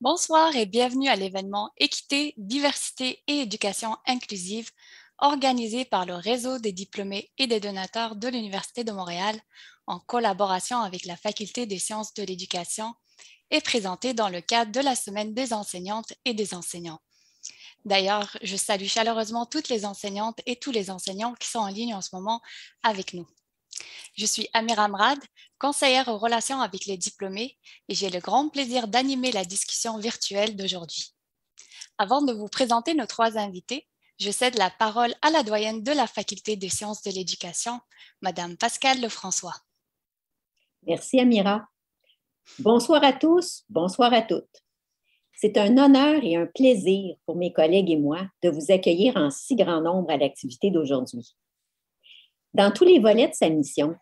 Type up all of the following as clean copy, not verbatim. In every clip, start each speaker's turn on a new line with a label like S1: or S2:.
S1: Bonsoir et bienvenue à l'événement Équité, diversité et éducation inclusive organisé par le réseau des diplômés et des donateurs de l'Université de Montréal en collaboration avec la Faculté des sciences de l'éducation et présenté dans le cadre de la Semaine des enseignantes et des enseignants. D'ailleurs, je salue chaleureusement toutes les enseignantes et tous les enseignants qui sont en ligne en ce moment avec nous. Je suis Amira Amrad, conseillère aux relations avec les diplômés et j'ai le grand plaisir d'animer la discussion virtuelle d'aujourd'hui. Avant de vous présenter nos trois invités, je cède la parole à la doyenne de la Faculté des sciences de l'éducation, Madame Pascale Lefrançois.
S2: Merci Amira. Bonsoir à tous, bonsoir à toutes. C'est un honneur et un plaisir pour mes collègues et moi de vous accueillir en si grand nombre à l'activité d'aujourd'hui. Dans tous les volets de sa mission,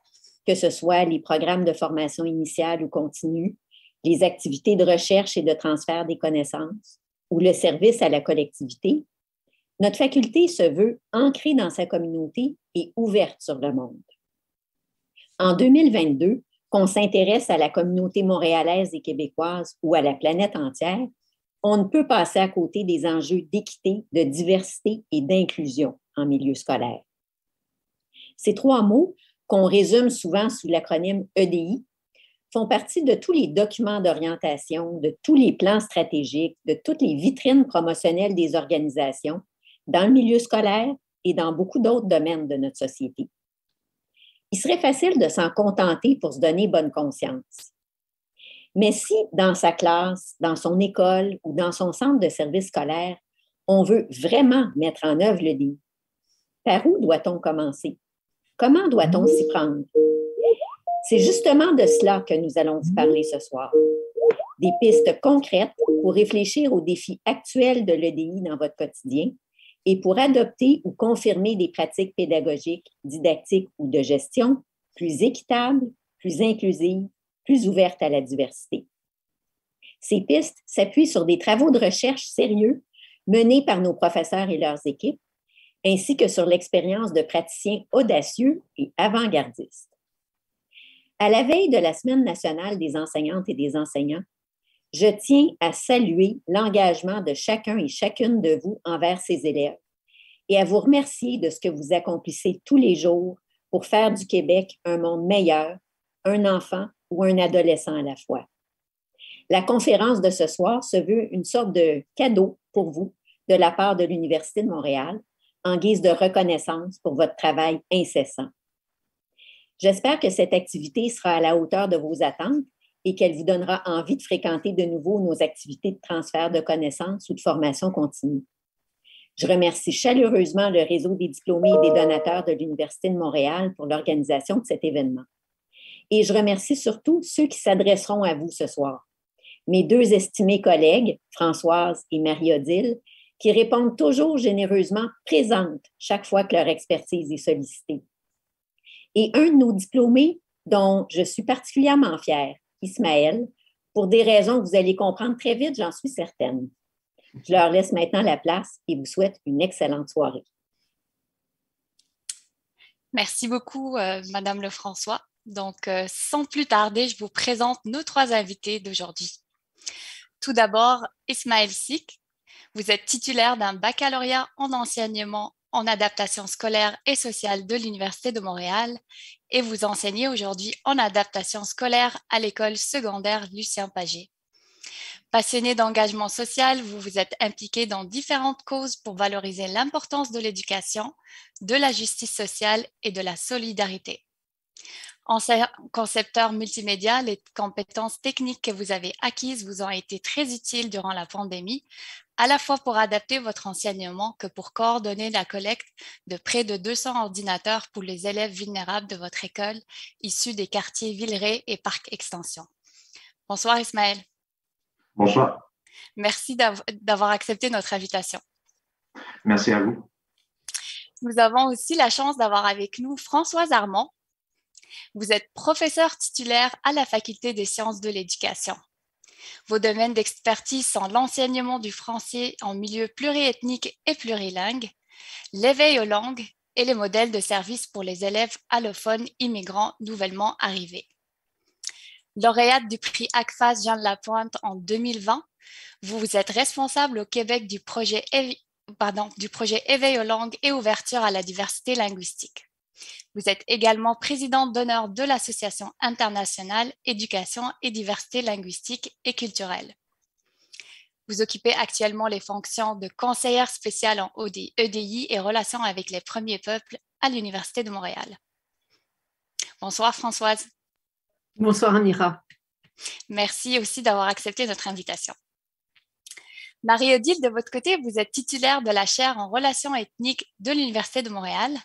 S2: que ce soit les programmes de formation initiale ou continue, les activités de recherche et de transfert des connaissances ou le service à la collectivité, notre faculté se veut ancrée dans sa communauté et ouverte sur le monde. En 2022, qu'on s'intéresse à la communauté montréalaise et québécoise ou à la planète entière, on ne peut passer à côté des enjeux d'équité, de diversité et d'inclusion en milieu scolaire. Ces trois mots, qu'on résume souvent sous l'acronyme EDI, font partie de tous les documents d'orientation, de tous les plans stratégiques, de toutes les vitrines promotionnelles des organisations, dans le milieu scolaire et dans beaucoup d'autres domaines de notre société. Il serait facile de s'en contenter pour se donner bonne conscience. Mais si, dans sa classe, dans son école ou dans son centre de service scolaire, on veut vraiment mettre en œuvre l'EDI, par où doit-on commencer? Comment doit-on s'y prendre? C'est justement de cela que nous allons vous parler ce soir. Des pistes concrètes pour réfléchir aux défis actuels de l'EDI dans votre quotidien et pour adopter ou confirmer des pratiques pédagogiques, didactiques ou de gestion plus équitables, plus inclusives, plus ouvertes à la diversité. Ces pistes s'appuient sur des travaux de recherche sérieux menés par nos professeurs et leurs équipes, ainsi que sur l'expérience de praticiens audacieux et avant-gardistes. À la veille de la Semaine nationale des enseignantes et des enseignants, je tiens à saluer l'engagement de chacun et chacune de vous envers ces élèves et à vous remercier de ce que vous accomplissez tous les jours pour faire du Québec un monde meilleur, un enfant ou un adolescent à la fois. La conférence de ce soir se veut une sorte de cadeau pour vous de la part de l'Université de Montréal en guise de reconnaissance pour votre travail incessant. J'espère que cette activité sera à la hauteur de vos attentes et qu'elle vous donnera envie de fréquenter de nouveau nos activités de transfert de connaissances ou de formation continue. Je remercie chaleureusement le réseau des diplômés et des donateurs de l'Université de Montréal pour l'organisation de cet événement. Et je remercie surtout ceux qui s'adresseront à vous ce soir. Mes deux estimés collègues, Françoise et Marie-Odile, qui répondent toujours généreusement présentes chaque fois que leur expertise est sollicitée. Et un de nos diplômés dont je suis particulièrement fière, Ismaël, pour des raisons que vous allez comprendre très vite, j'en suis certaine. Je leur laisse maintenant la place et vous souhaite une excellente soirée.
S1: Merci beaucoup, Madame Lefrançois. Donc, sans plus tarder, je vous présente nos trois invités d'aujourd'hui. Tout d'abord, Ismaël Sik. Vous êtes titulaire d'un baccalauréat en enseignement en adaptation scolaire et sociale de l'Université de Montréal et vous enseignez aujourd'hui en adaptation scolaire à l'école secondaire Lucien Pagé. Passionné d'engagement social, vous vous êtes impliqué dans différentes causes pour valoriser l'importance de l'éducation, de la justice sociale et de la solidarité. En concepteur multimédia, les compétences techniques que vous avez acquises vous ont été très utiles durant la pandémie, à la fois pour adapter votre enseignement que pour coordonner la collecte de près de 200 ordinateurs pour les élèves vulnérables de votre école, issus des quartiers Villeray et Parc Extension. Bonsoir Ismaël.
S3: Bonsoir.
S1: Merci d'avoir accepté notre invitation.
S3: Merci à vous.
S1: Nous avons aussi la chance d'avoir avec nous Françoise Armand. Vous êtes professeur titulaire à la Faculté des sciences de l'éducation. Vos domaines d'expertise sont l'enseignement du français en milieu pluriethnique et plurilingue, l'éveil aux langues et les modèles de service pour les élèves allophones immigrants nouvellement arrivés. Lauréate du prix ACFAS Jean de Lapointe en 2020 Vous êtes responsable au Québec du projet Éveil aux langues et ouverture à la diversité linguistique. Vous êtes également présidente d'honneur de l'Association internationale Éducation et diversité linguistique et culturelle. Vous occupez actuellement les fonctions de conseillère spéciale en EDI et relations avec les premiers peuples à l'Université de Montréal. Bonsoir Françoise.
S4: Bonsoir Amira.
S1: Merci aussi d'avoir accepté notre invitation. Marie-Odile, de votre côté, vous êtes titulaire de la chaire en relations ethniques de l'Université de Montréal,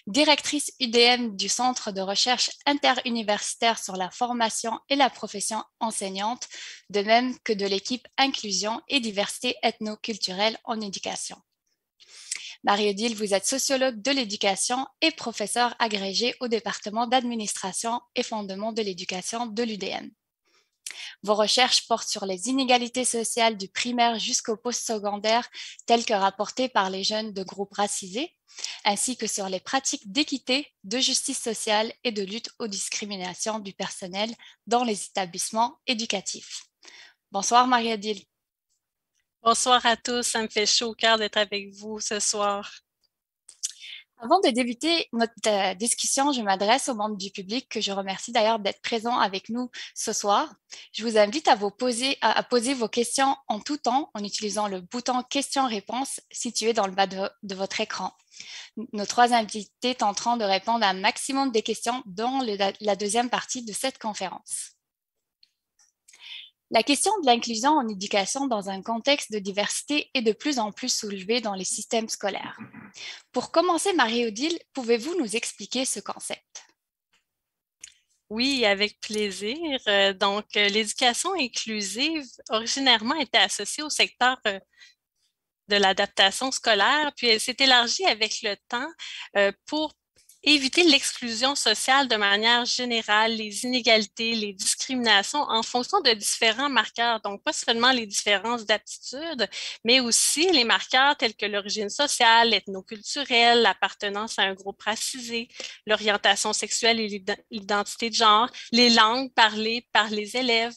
S1: directrice UDM du Centre de recherche interuniversitaire sur la formation et la profession enseignante, de même que de l'équipe Inclusion et diversité ethno-culturelle en éducation. Marie-Odile, vous êtes sociologue de l'éducation et professeure agrégée au département d'administration et fondements de l'éducation de l'UDM. Vos recherches portent sur les inégalités sociales du primaire jusqu'au postsecondaire, telles que rapportées par les jeunes de groupes racisés, ainsi que sur les pratiques d'équité, de justice sociale et de lutte aux discriminations du personnel dans les établissements éducatifs. Bonsoir Marie-Odile.
S5: Bonsoir à tous, ça me fait chaud au cœur d'être avec vous ce soir.
S1: Avant de débuter notre discussion, je m'adresse aux membres du public que je remercie d'ailleurs d'être présents avec nous ce soir. Je vous invite à poser vos questions en tout temps en utilisant le bouton questions-réponses situé dans le bas de votre écran. Nos trois invités tenteront de répondre à un maximum des questions dans la deuxième partie de cette conférence. La question de l'inclusion en éducation dans un contexte de diversité est de plus en plus soulevée dans les systèmes scolaires. Pour commencer, Marie-Odile, pouvez-vous nous expliquer ce concept?
S5: Oui, avec plaisir. Donc, l'éducation inclusive, originairement, était associée au secteur de l'adaptation scolaire, puis elle s'est élargie avec le temps pour éviter l'exclusion sociale de manière générale, les inégalités, les discriminations en fonction de différents marqueurs. Donc, pas seulement les différences d'aptitude, mais aussi les marqueurs tels que l'origine sociale, l'ethnoculturelle, l'appartenance à un groupe racisé, l'orientation sexuelle et l'identité de genre, les langues parlées par les élèves.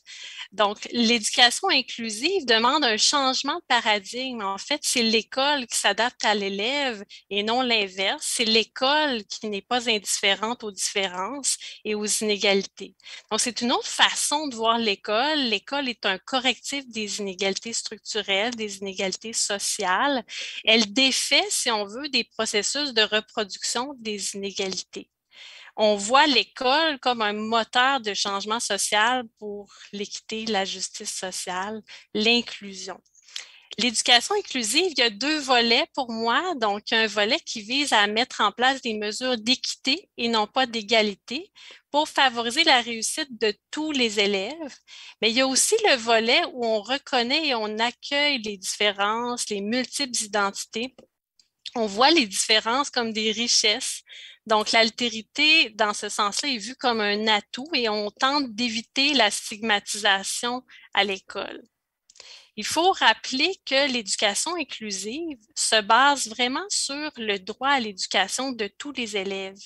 S5: Donc, l'éducation inclusive demande un changement de paradigme. En fait, c'est l'école qui s'adapte à l'élève et non l'inverse. C'est l'école qui n'est pas indifférente aux différences et aux inégalités. Donc, c'est une autre façon de voir l'école. L'école est un correctif des inégalités structurelles, des inégalités sociales. Elle défait, si on veut, des processus de reproduction des inégalités. On voit l'école comme un moteur de changement social pour l'équité, la justice sociale, l'inclusion. L'éducation inclusive, il y a deux volets pour moi. Donc, un volet qui vise à mettre en place des mesures d'équité et non pas d'égalité pour favoriser la réussite de tous les élèves. Mais il y a aussi le volet où on reconnaît et on accueille les différences, les multiples identités. On voit les différences comme des richesses. Donc, l'altérité, dans ce sens-là, est vue comme un atout et on tente d'éviter la stigmatisation à l'école. Il faut rappeler que l'éducation inclusive se base vraiment sur le droit à l'éducation de tous les élèves.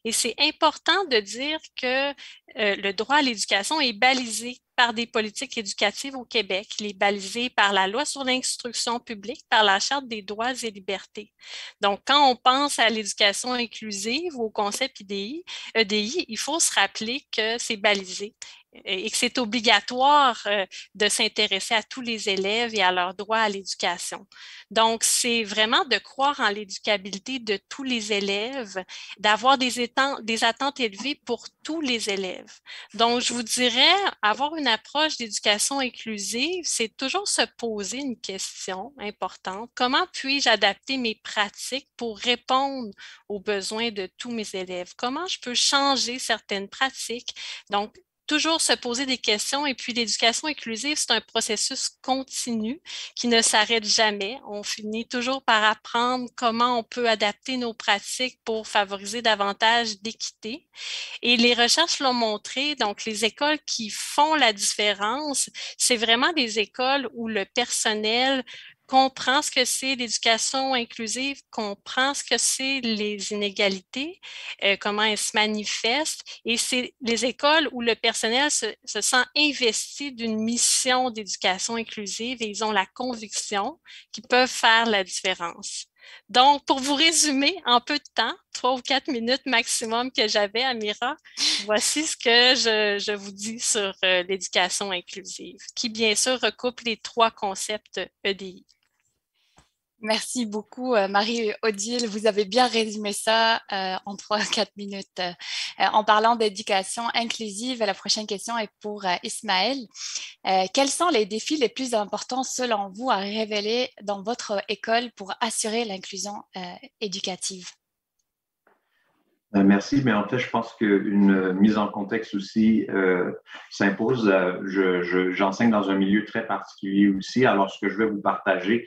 S5: Et c'est important de dire que le droit à l'éducation est balisé par des politiques éducatives au Québec. Il est balisé par la loi sur l'instruction publique, par la Charte des droits et libertés. Donc, quand on pense à l'éducation inclusive ou au concept EDI, il faut se rappeler que c'est balisé et que c'est obligatoire de s'intéresser à tous les élèves et à leur droit à l'éducation. Donc, c'est vraiment de croire en l'éducabilité de tous les élèves, d'avoir des attentes élevées pour tous les élèves. Donc, je vous dirais, avoir une approche d'éducation inclusive, c'est toujours se poser une question importante. Comment puis-je adapter mes pratiques pour répondre aux besoins de tous mes élèves? Comment je peux changer certaines pratiques? Donc, toujours se poser des questions. Et puis, l'éducation inclusive, c'est un processus continu qui ne s'arrête jamais. On finit toujours par apprendre comment on peut adapter nos pratiques pour favoriser davantage d'équité. Et les recherches l'ont montré, donc les écoles qui font la différence, c'est vraiment des écoles où le personnel comprend ce que c'est l'éducation inclusive, comprend ce que c'est les inégalités, comment elles se manifestent, et c'est les écoles où le personnel se sent investi d'une mission d'éducation inclusive et ils ont la conviction qu'ils peuvent faire la différence. Donc, pour vous résumer en peu de temps, 3 ou 4 minutes maximum que j'avais, Amira, voici ce que je vous dis sur l'éducation inclusive, qui bien sûr recoupe les 3 concepts EDI.
S1: Merci beaucoup, Marie-Odile. Vous avez bien résumé ça en 3-4 minutes. En parlant d'éducation inclusive, la prochaine question est pour Ismaël. Quels sont les défis les plus importants selon vous à révéler dans votre école pour assurer l'inclusion éducative?
S3: Merci, mais en fait, je pense qu'une mise en contexte aussi s'impose. J'enseigne dans un milieu très particulier aussi, alors ce que je vais vous partager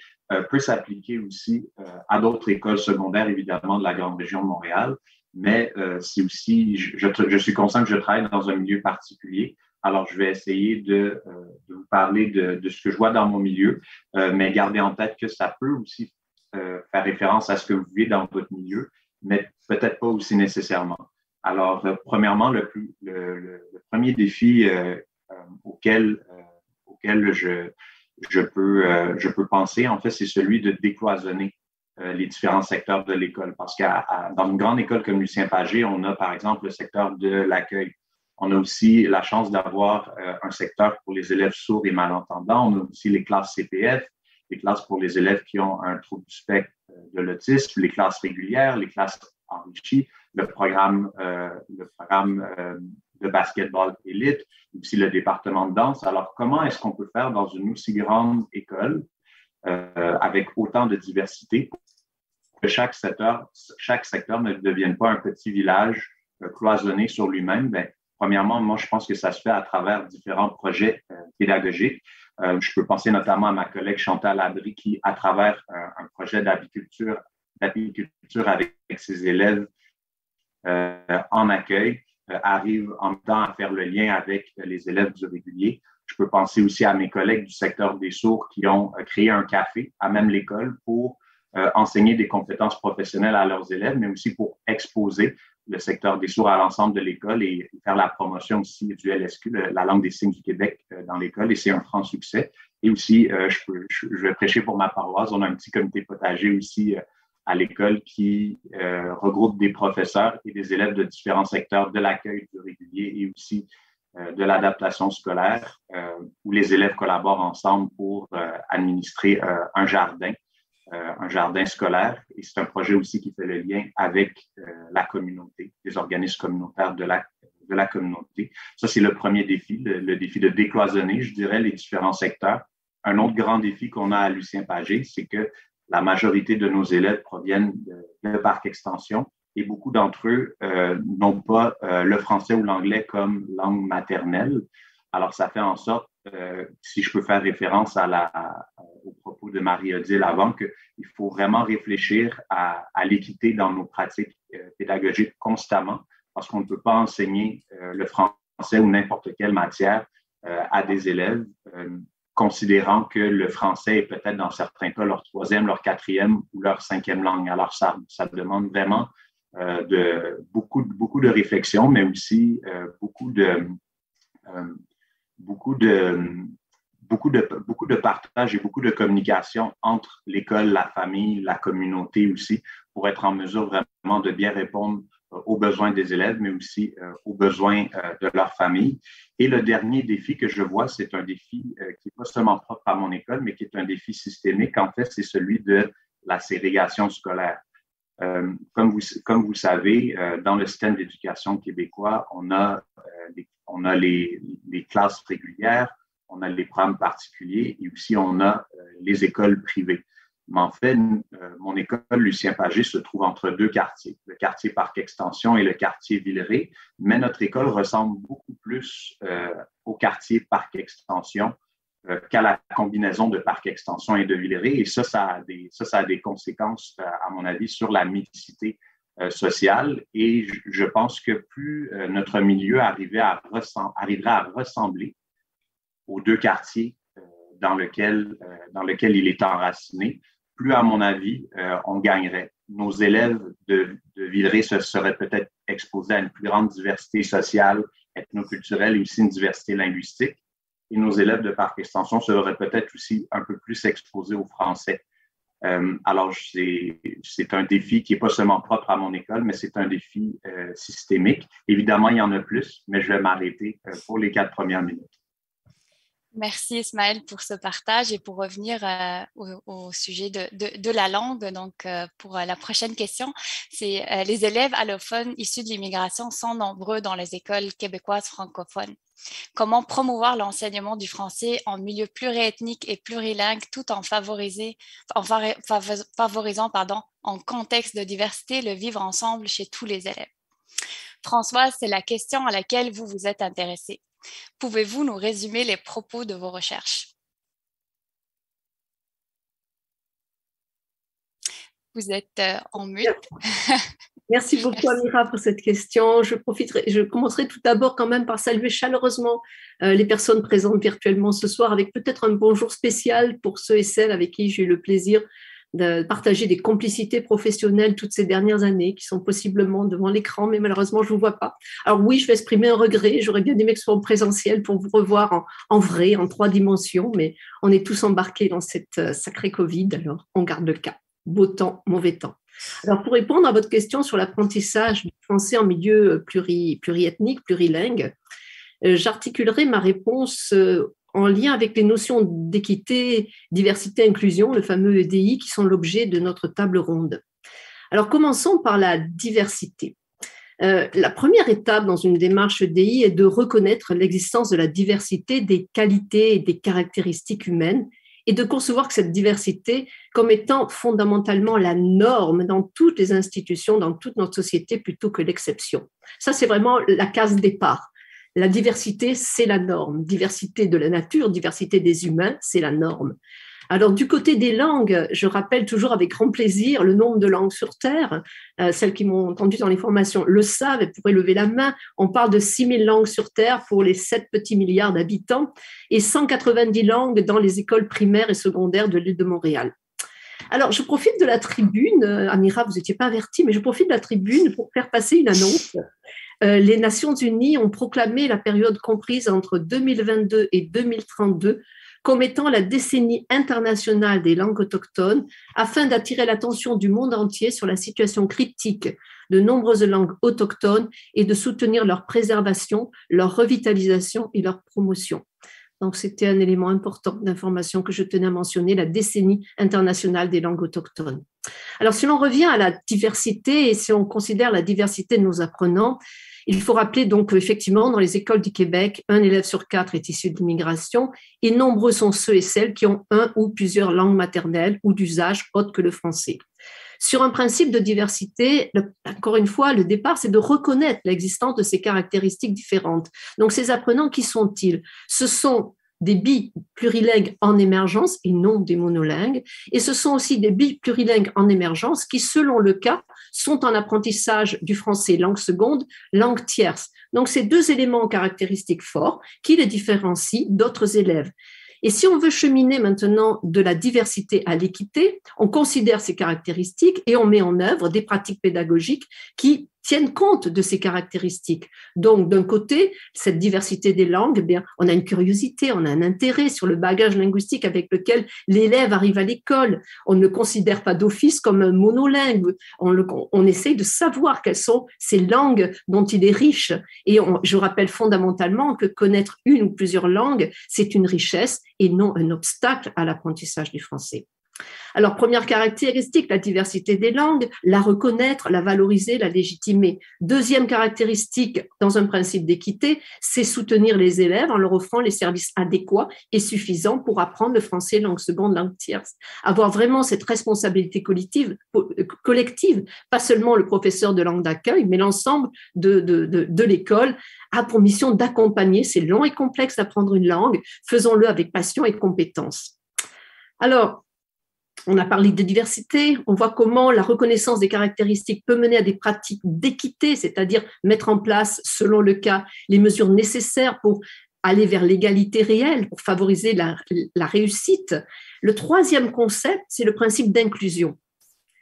S3: peut s'appliquer aussi à d'autres écoles secondaires, évidemment, de la grande région de Montréal, mais c'est aussi, je suis conscient que je travaille dans un milieu particulier, alors je vais essayer de vous parler de ce que je vois dans mon milieu, mais gardez en tête que ça peut aussi faire référence à ce que vous vivez dans votre milieu, mais peut-être pas aussi nécessairement. Alors, premièrement, le premier défi auquel je peux penser, en fait, c'est celui de décloisonner les différents secteurs de l'école. Parce que dans une grande école comme Lucien Pagé, on a, par exemple, le secteur de l'accueil. On a aussi la chance d'avoir un secteur pour les élèves sourds et malentendants. On a aussi les classes CPF, les classes pour les élèves qui ont un trouble du spectre de l'autisme, les classes régulières, les classes enrichies, le programme de basketball élite, aussi le département de danse. Alors, comment est-ce qu'on peut faire dans une aussi grande école avec autant de diversité pour que chaque secteur ne devienne pas un petit village cloisonné sur lui-même? Bien, premièrement, moi, je pense que ça se fait à travers différents projets pédagogiques. Je peux penser notamment à ma collègue Chantal Abry qui, à travers un projet d'apiculture avec ses élèves en accueil, arrive en même temps à faire le lien avec les élèves du régulier. Je peux penser aussi à mes collègues du secteur des sourds qui ont créé un café à même l'école pour enseigner des compétences professionnelles à leurs élèves, mais aussi pour exposer le secteur des sourds à l'ensemble de l'école et faire la promotion aussi du LSQ, la langue des signes du Québec dans l'école, et c'est un franc succès. Et aussi, je vais prêcher pour ma paroisse, on a un petit comité potager aussi à l'école qui regroupe des professeurs et des élèves de différents secteurs de l'accueil, du régulier et aussi de l'adaptation scolaire, où les élèves collaborent ensemble pour administrer un jardin scolaire. Et c'est un projet aussi qui fait le lien avec la communauté, les organismes communautaires de la communauté. Ça, c'est le premier défi, le défi de décloisonner, je dirais, les différents secteurs. Un autre grand défi qu'on a à Lucien Pagé, c'est que la majorité de nos élèves proviennent de Parc Extension et beaucoup d'entre eux n'ont pas le français ou l'anglais comme langue maternelle. Alors, ça fait en sorte, si je peux faire référence au propos de Marie-Odile avant, qu'il faut vraiment réfléchir à l'équité dans nos pratiques pédagogiques constamment, parce qu'on ne peut pas enseigner le français ou n'importe quelle matière à des élèves, considérant que le français est peut-être dans certains cas leur 3e, leur 4e ou leur 5e langue. Alors, ça demande vraiment beaucoup de réflexion, mais aussi beaucoup de partage et beaucoup de communication entre l'école, la famille, la communauté aussi, pour être en mesure vraiment de bien répondre aux besoins des élèves, mais aussi aux besoins de leur famille. Et le dernier défi que je vois, c'est un défi qui n'est pas seulement propre à mon école, mais qui est un défi systémique. En fait, c'est celui de la ségrégation scolaire. Comme vous savez, dans le système d'éducation québécois, on a les classes régulières, on a les programmes particuliers et aussi on a les écoles privées. Mais en fait, mon école Lucien Pagé se trouve entre deux quartiers, le quartier Parc Extension et le quartier Villeray, mais notre école ressemble beaucoup plus au quartier Parc Extension qu'à la combinaison de Parc Extension et de Villeray. Et ça a des conséquences, à mon avis, sur la mixité sociale. Et je pense que plus notre milieu arriverait à ressembler aux deux quartiers dans lequel il est enraciné, plus, à mon avis, on gagnerait. Nos élèves de Villeray se seraient peut-être exposés à une plus grande diversité sociale, ethnoculturelle et aussi une diversité linguistique. Et nos élèves de Parc Extension seraient peut-être aussi un peu plus exposés au français. Alors, c'est un défi qui n'est pas seulement propre à mon école, mais c'est un défi systémique. Évidemment, il y en a plus, mais je vais m'arrêter pour les 4 premières minutes.
S1: Merci Ismaël pour ce partage et pour revenir au sujet de la langue. Donc, pour la prochaine question, c'est les élèves allophones issus de l'immigration sont nombreux dans les écoles québécoises francophones. Comment promouvoir l'enseignement du français en milieu pluriethnique et plurilingue tout en favorisant en contexte de diversité le vivre ensemble chez tous les élèves? Françoise, c'est la question à laquelle vous vous êtes intéressée. Pouvez-vous nous résumer les propos de vos recherches? Vous êtes en mute.
S4: Merci beaucoup, Amira, pour cette question. Je commencerai tout d'abord quand même par saluer chaleureusement les personnes présentes virtuellement ce soir, avec peut-être un bonjour spécial pour ceux et celles avec qui j'ai eu le plaisir de partager des complicités professionnelles toutes ces dernières années, qui sont possiblement devant l'écran, mais malheureusement, je ne vous vois pas. Alors oui, je vais exprimer un regret. J'aurais bien aimé que ce soit en présentiel pour vous revoir en vrai, en 3 dimensions, mais on est tous embarqués dans cette sacrée Covid, alors on garde le cap. Beau temps, mauvais temps. Alors, pour répondre à votre question sur l'apprentissage du français en milieu pluriethnique, plurilingue, j'articulerai ma réponse en lien avec les notions d'équité, diversité, inclusion, le fameux EDI, qui sont l'objet de notre table ronde. Alors, commençons par la diversité. La première étape dans une démarche EDI est de reconnaître l'existence de la diversité des qualités et des caractéristiques humaines et de concevoir que cette diversité comme étant fondamentalement la norme dans toutes les institutions, dans toute notre société, plutôt que l'exception. Ça, c'est vraiment la case départ. La diversité, c'est la norme. Diversité de la nature, diversité des humains, c'est la norme. Alors, du côté des langues, je rappelle toujours avec grand plaisir le nombre de langues sur Terre. Celles qui m'ont entendu dans les formations le savent et pourraient lever la main. On parle de 6 000 langues sur Terre pour les 7 petits milliards d'habitants et 190 langues dans les écoles primaires et secondaires de l'île de Montréal. Alors, je profite de la tribune. Amira, vous n'étiez pas avertie, mais je profite de la tribune pour faire passer une annonce. Les Nations Unies ont proclamé la période comprise entre 2022 et 2032 comme étant la décennie internationale des langues autochtones afin d'attirer l'attention du monde entier sur la situation critique de nombreuses langues autochtones et de soutenir leur préservation, leur revitalisation et leur promotion. Donc, c'était un élément important d'information que je tenais à mentionner, la décennie internationale des langues autochtones. Alors, si l'on revient à la diversité et si on considère la diversité de nos apprenants, il faut rappeler donc qu'effectivement, dans les écoles du Québec, 1 élève sur 4 est issu de l'immigration et nombreux sont ceux et celles qui ont 1 ou plusieurs langues maternelles ou d'usage autre que le français. Sur un principe de diversité, encore une fois, le départ, c'est de reconnaître l'existence de ces caractéristiques différentes. Donc, ces apprenants, qui sont-ils? Ce sont des biplurilingues en émergence et non des monolingues. Et ce sont aussi des biplurilingues en émergence qui, selon le cas, sont en apprentissage du français langue seconde, langue tierce. Donc, c'est 2 éléments caractéristiques forts qui les différencient d'autres élèves. Et si on veut cheminer maintenant de la diversité à l'équité, on considère ces caractéristiques et on met en œuvre des pratiques pédagogiques qui tiennent compte de ces caractéristiques. Donc, d'un côté, cette diversité des langues, bien, on a une curiosité, on a un intérêt sur le bagage linguistique avec lequel l'élève arrive à l'école. On ne le considère pas d'office comme un monolingue. On essaye de savoir quelles sont ces langues dont il est riche. Et je rappelle fondamentalement que connaître une ou plusieurs langues, c'est une richesse et non un obstacle à l'apprentissage du français. Alors, première caractéristique, la diversité des langues, la reconnaître, la valoriser, la légitimer. Deuxième caractéristique, dans un principe d'équité, c'est soutenir les élèves en leur offrant les services adéquats et suffisants pour apprendre le français langue seconde, langue tierce. Avoir vraiment cette responsabilité collective, pas seulement le professeur de langue d'accueil, mais l'ensemble de l'école a pour mission d'accompagner. C'est long et complexe d'apprendre une langue, faisons-le avec passion et compétence. Alors, on a parlé de diversité, on voit comment la reconnaissance des caractéristiques peut mener à des pratiques d'équité, c'est-à-dire mettre en place, selon le cas, les mesures nécessaires pour aller vers l'égalité réelle, pour favoriser la réussite. Le troisième concept, c'est le principe d'inclusion.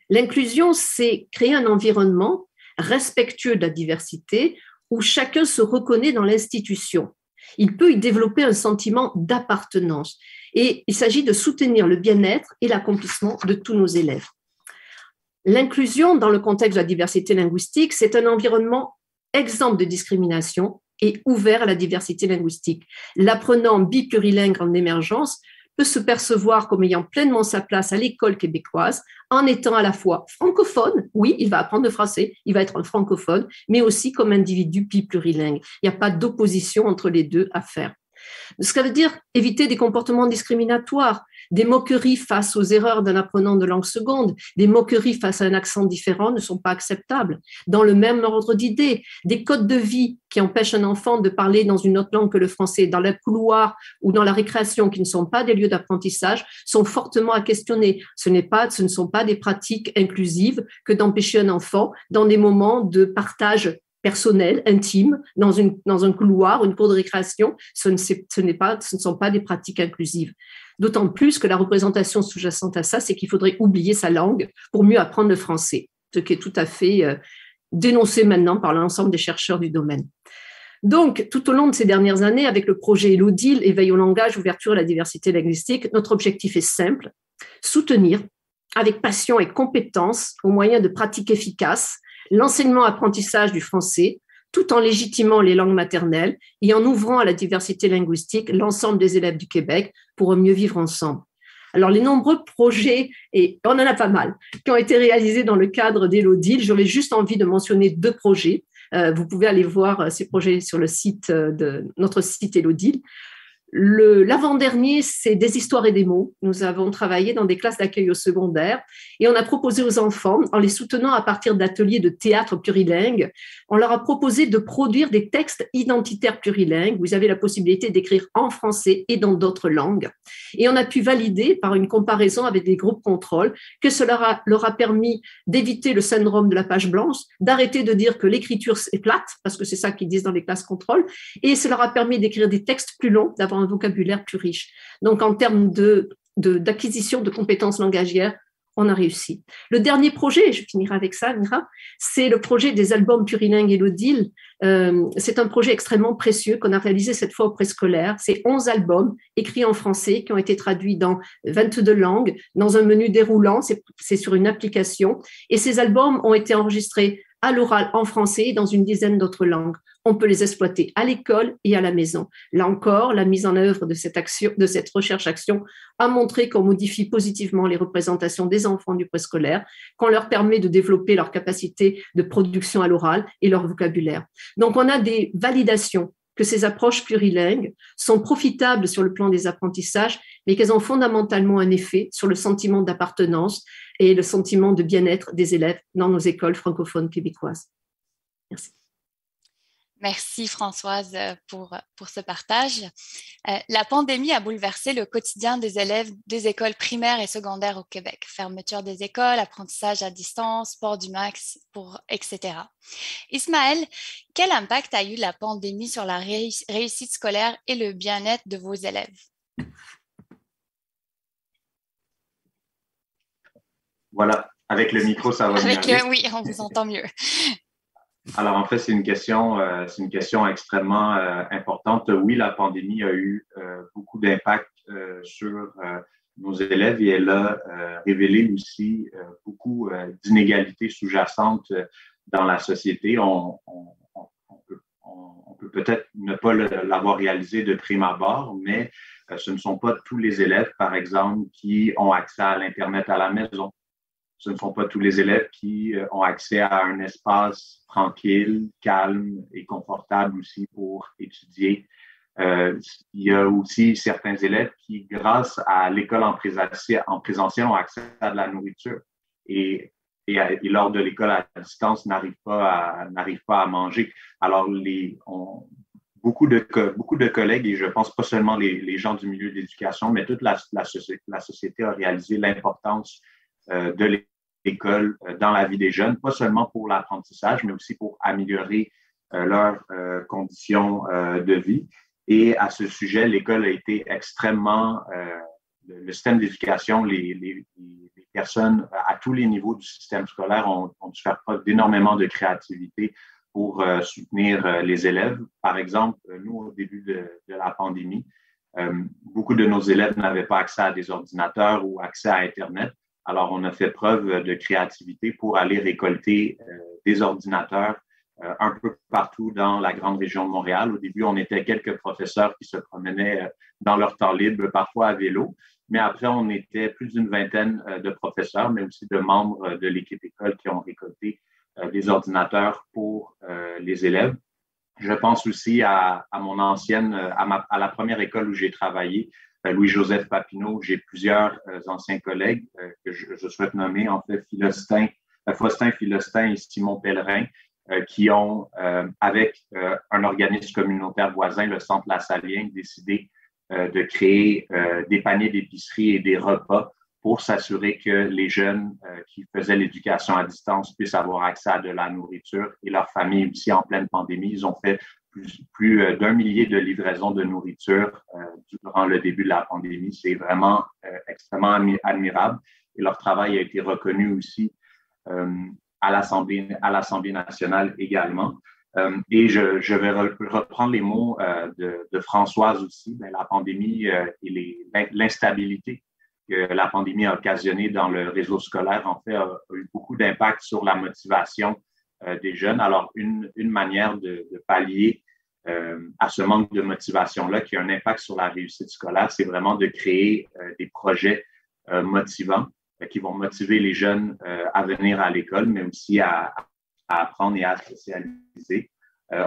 S4: L'inclusion, c'est créer un environnement respectueux de la diversité où chacun se reconnaît dans l'institution. Il peut y développer un sentiment d'appartenance et il s'agit de soutenir le bien-être et l'accomplissement de tous nos élèves. L'inclusion dans le contexte de la diversité linguistique, c'est un environnement exempt de discrimination et ouvert à la diversité linguistique. L'apprenant biplurilingue en émergence peut se percevoir comme ayant pleinement sa place à l'école québécoise en étant à la fois francophone, oui, il va apprendre le français, il va être un francophone, mais aussi comme individu biplurilingue. Il n'y a pas d'opposition entre les deux à faire. Ce que ça veut dire éviter des comportements discriminatoires, des moqueries face aux erreurs d'un apprenant de langue seconde, des moqueries face à un accent différent ne sont pas acceptables. Dans le même ordre d'idées, des codes de vie qui empêchent un enfant de parler dans une autre langue que le français, dans le couloir ou dans la récréation, qui ne sont pas des lieux d'apprentissage, sont fortement à questionner. Ce ne sont pas des pratiques inclusives que d'empêcher un enfant dans des moments de partage personnel, intime, dans un couloir, une cour de récréation, ce ne sont pas des pratiques inclusives. D'autant plus que la représentation sous-jacente à ça, c'est qu'il faudrait oublier sa langue pour mieux apprendre le français, ce qui est tout à fait dénoncé maintenant par l'ensemble des chercheurs du domaine. Donc, tout au long de ces dernières années, avec le projet ELODIL, Éveil au langage, ouverture à la diversité linguistique, notre objectif est simple, soutenir avec passion et compétence, au moyen de pratiques efficaces, l'enseignement-apprentissage du français, tout en légitimant les langues maternelles et en ouvrant à la diversité linguistique l'ensemble des élèves du Québec pour mieux vivre ensemble. Alors, les nombreux projets, et on en a pas mal, qui ont été réalisés dans le cadre d'ELODIL, j'aurais juste envie de mentionner 2 projets. Vous pouvez aller voir ces projets sur le site de notre site ELODIL. L'avant-dernier, c'est des histoires et des mots. Nous avons travaillé dans des classes d'accueil au secondaire et on a proposé aux enfants, en les soutenant à partir d'ateliers de théâtre plurilingue, on leur a proposé de produire des textes identitaires plurilingues. Vous avez la possibilité d'écrire en français et dans d'autres langues. Et on a pu valider par une comparaison avec des groupes contrôle que cela leur a permis d'éviter le syndrome de la page blanche, d'arrêter de dire que l'écriture est plate, parce que c'est ça qu'ils disent dans les classes contrôle, et cela leur a permis d'écrire des textes plus longs, d'avoir un vocabulaire plus riche. Donc, en termes d'acquisition de compétences langagières, on a réussi. Le dernier projet, et je finirai avec ça, Mira, c'est le projet des albums plurilingues ELODIL. C'est un projet extrêmement précieux qu'on a réalisé cette fois au préscolaire. C'est 11 albums écrits en français qui ont été traduits dans 22 langues, dans un menu déroulant, c'est sur une application. Et ces albums ont été enregistrés à l'oral en français et dans une dizaine d'autres langues. On peut les exploiter à l'école et à la maison. Là encore, la mise en œuvre de cette recherche-action a montré qu'on modifie positivement les représentations des enfants du préscolaire, qu'on leur permet de développer leur capacité de production à l'oral et leur vocabulaire. Donc, on a des validations que ces approches plurilingues sont profitables sur le plan des apprentissages, mais qu'elles ont fondamentalement un effet sur le sentiment d'appartenance et le sentiment de bien-être des élèves dans nos écoles francophones québécoises. Merci.
S1: Merci Françoise pour ce partage. La pandémie a bouleversé le quotidien des élèves des écoles primaires et secondaires au Québec. Fermeture des écoles, apprentissage à distance, port du masque, etc. Ismaël, quel impact a eu la pandémie sur la réussite scolaire et le bien-être de vos élèves?
S3: Voilà, avec le micro, ça va mieux.
S1: Oui, on vous entend mieux.
S3: Alors, en fait, c'est une question extrêmement importante. Oui, la pandémie a eu beaucoup d'impact sur nos élèves et elle a révélé aussi beaucoup d'inégalités sous-jacentes dans la société. On peut peut-être ne pas l'avoir réalisé de prime abord, mais ce ne sont pas tous les élèves, par exemple, qui ont accès à l'Internet à la maison. Ce ne sont pas tous les élèves qui ont accès à un espace tranquille, calme et confortable aussi pour étudier. Il y a aussi certains élèves qui, grâce à l'école en présentiel, ont accès à de la nourriture et lors de l'école à distance n'arrivent pas à manger. Alors, beaucoup de collègues, et je pense pas seulement les gens du milieu de l'éducation, mais toute la société a réalisé l'importance de l'école dans la vie des jeunes, pas seulement pour l'apprentissage, mais aussi pour améliorer leurs conditions de vie. Et à ce sujet, l'école a été extrêmement, le système d'éducation, les personnes à tous les niveaux du système scolaire ont dû faire preuve d'énormément de créativité pour soutenir les élèves. Par exemple, nous, au début de la pandémie, beaucoup de nos élèves n'avaient pas accès à des ordinateurs ou accès à Internet. Alors, on a fait preuve de créativité pour aller récolter des ordinateurs un peu partout dans la grande région de Montréal. Au début, on était quelques professeurs qui se promenaient dans leur temps libre, parfois à vélo. Mais après, on était plus d'une vingtaine de professeurs, mais aussi de membres de l'équipe école qui ont récolté des ordinateurs pour les élèves. Je pense aussi à mon ancienne, à la première école où j'ai travaillé, Louis-Joseph Papineau. J'ai plusieurs anciens collègues que je souhaite nommer, en fait, Faustin Philostin et Simon Pellerin, qui ont, avec un organisme communautaire voisin, le Centre La Saline, décidé de créer des paniers d'épicerie et des repas pour s'assurer que les jeunes qui faisaient l'éducation à distance puissent avoir accès à de la nourriture et leurs familles aussi en pleine pandémie. Ils ont fait plus d'1 millier de livraisons de nourriture durant le début de la pandémie. C'est vraiment extrêmement admirable et leur travail a été reconnu aussi à l'Assemblée nationale également. Et je vais reprendre les mots de Françoise aussi. Bien, la pandémie et l'instabilité que la pandémie a occasionné dans le réseau scolaire, en fait, a eu beaucoup d'impact sur la motivation des jeunes. Alors, une manière de pallier à ce manque de motivation-là, qui a un impact sur la réussite scolaire, c'est vraiment de créer des projets motivants qui vont motiver les jeunes à venir à l'école, mais aussi à apprendre et à socialiser.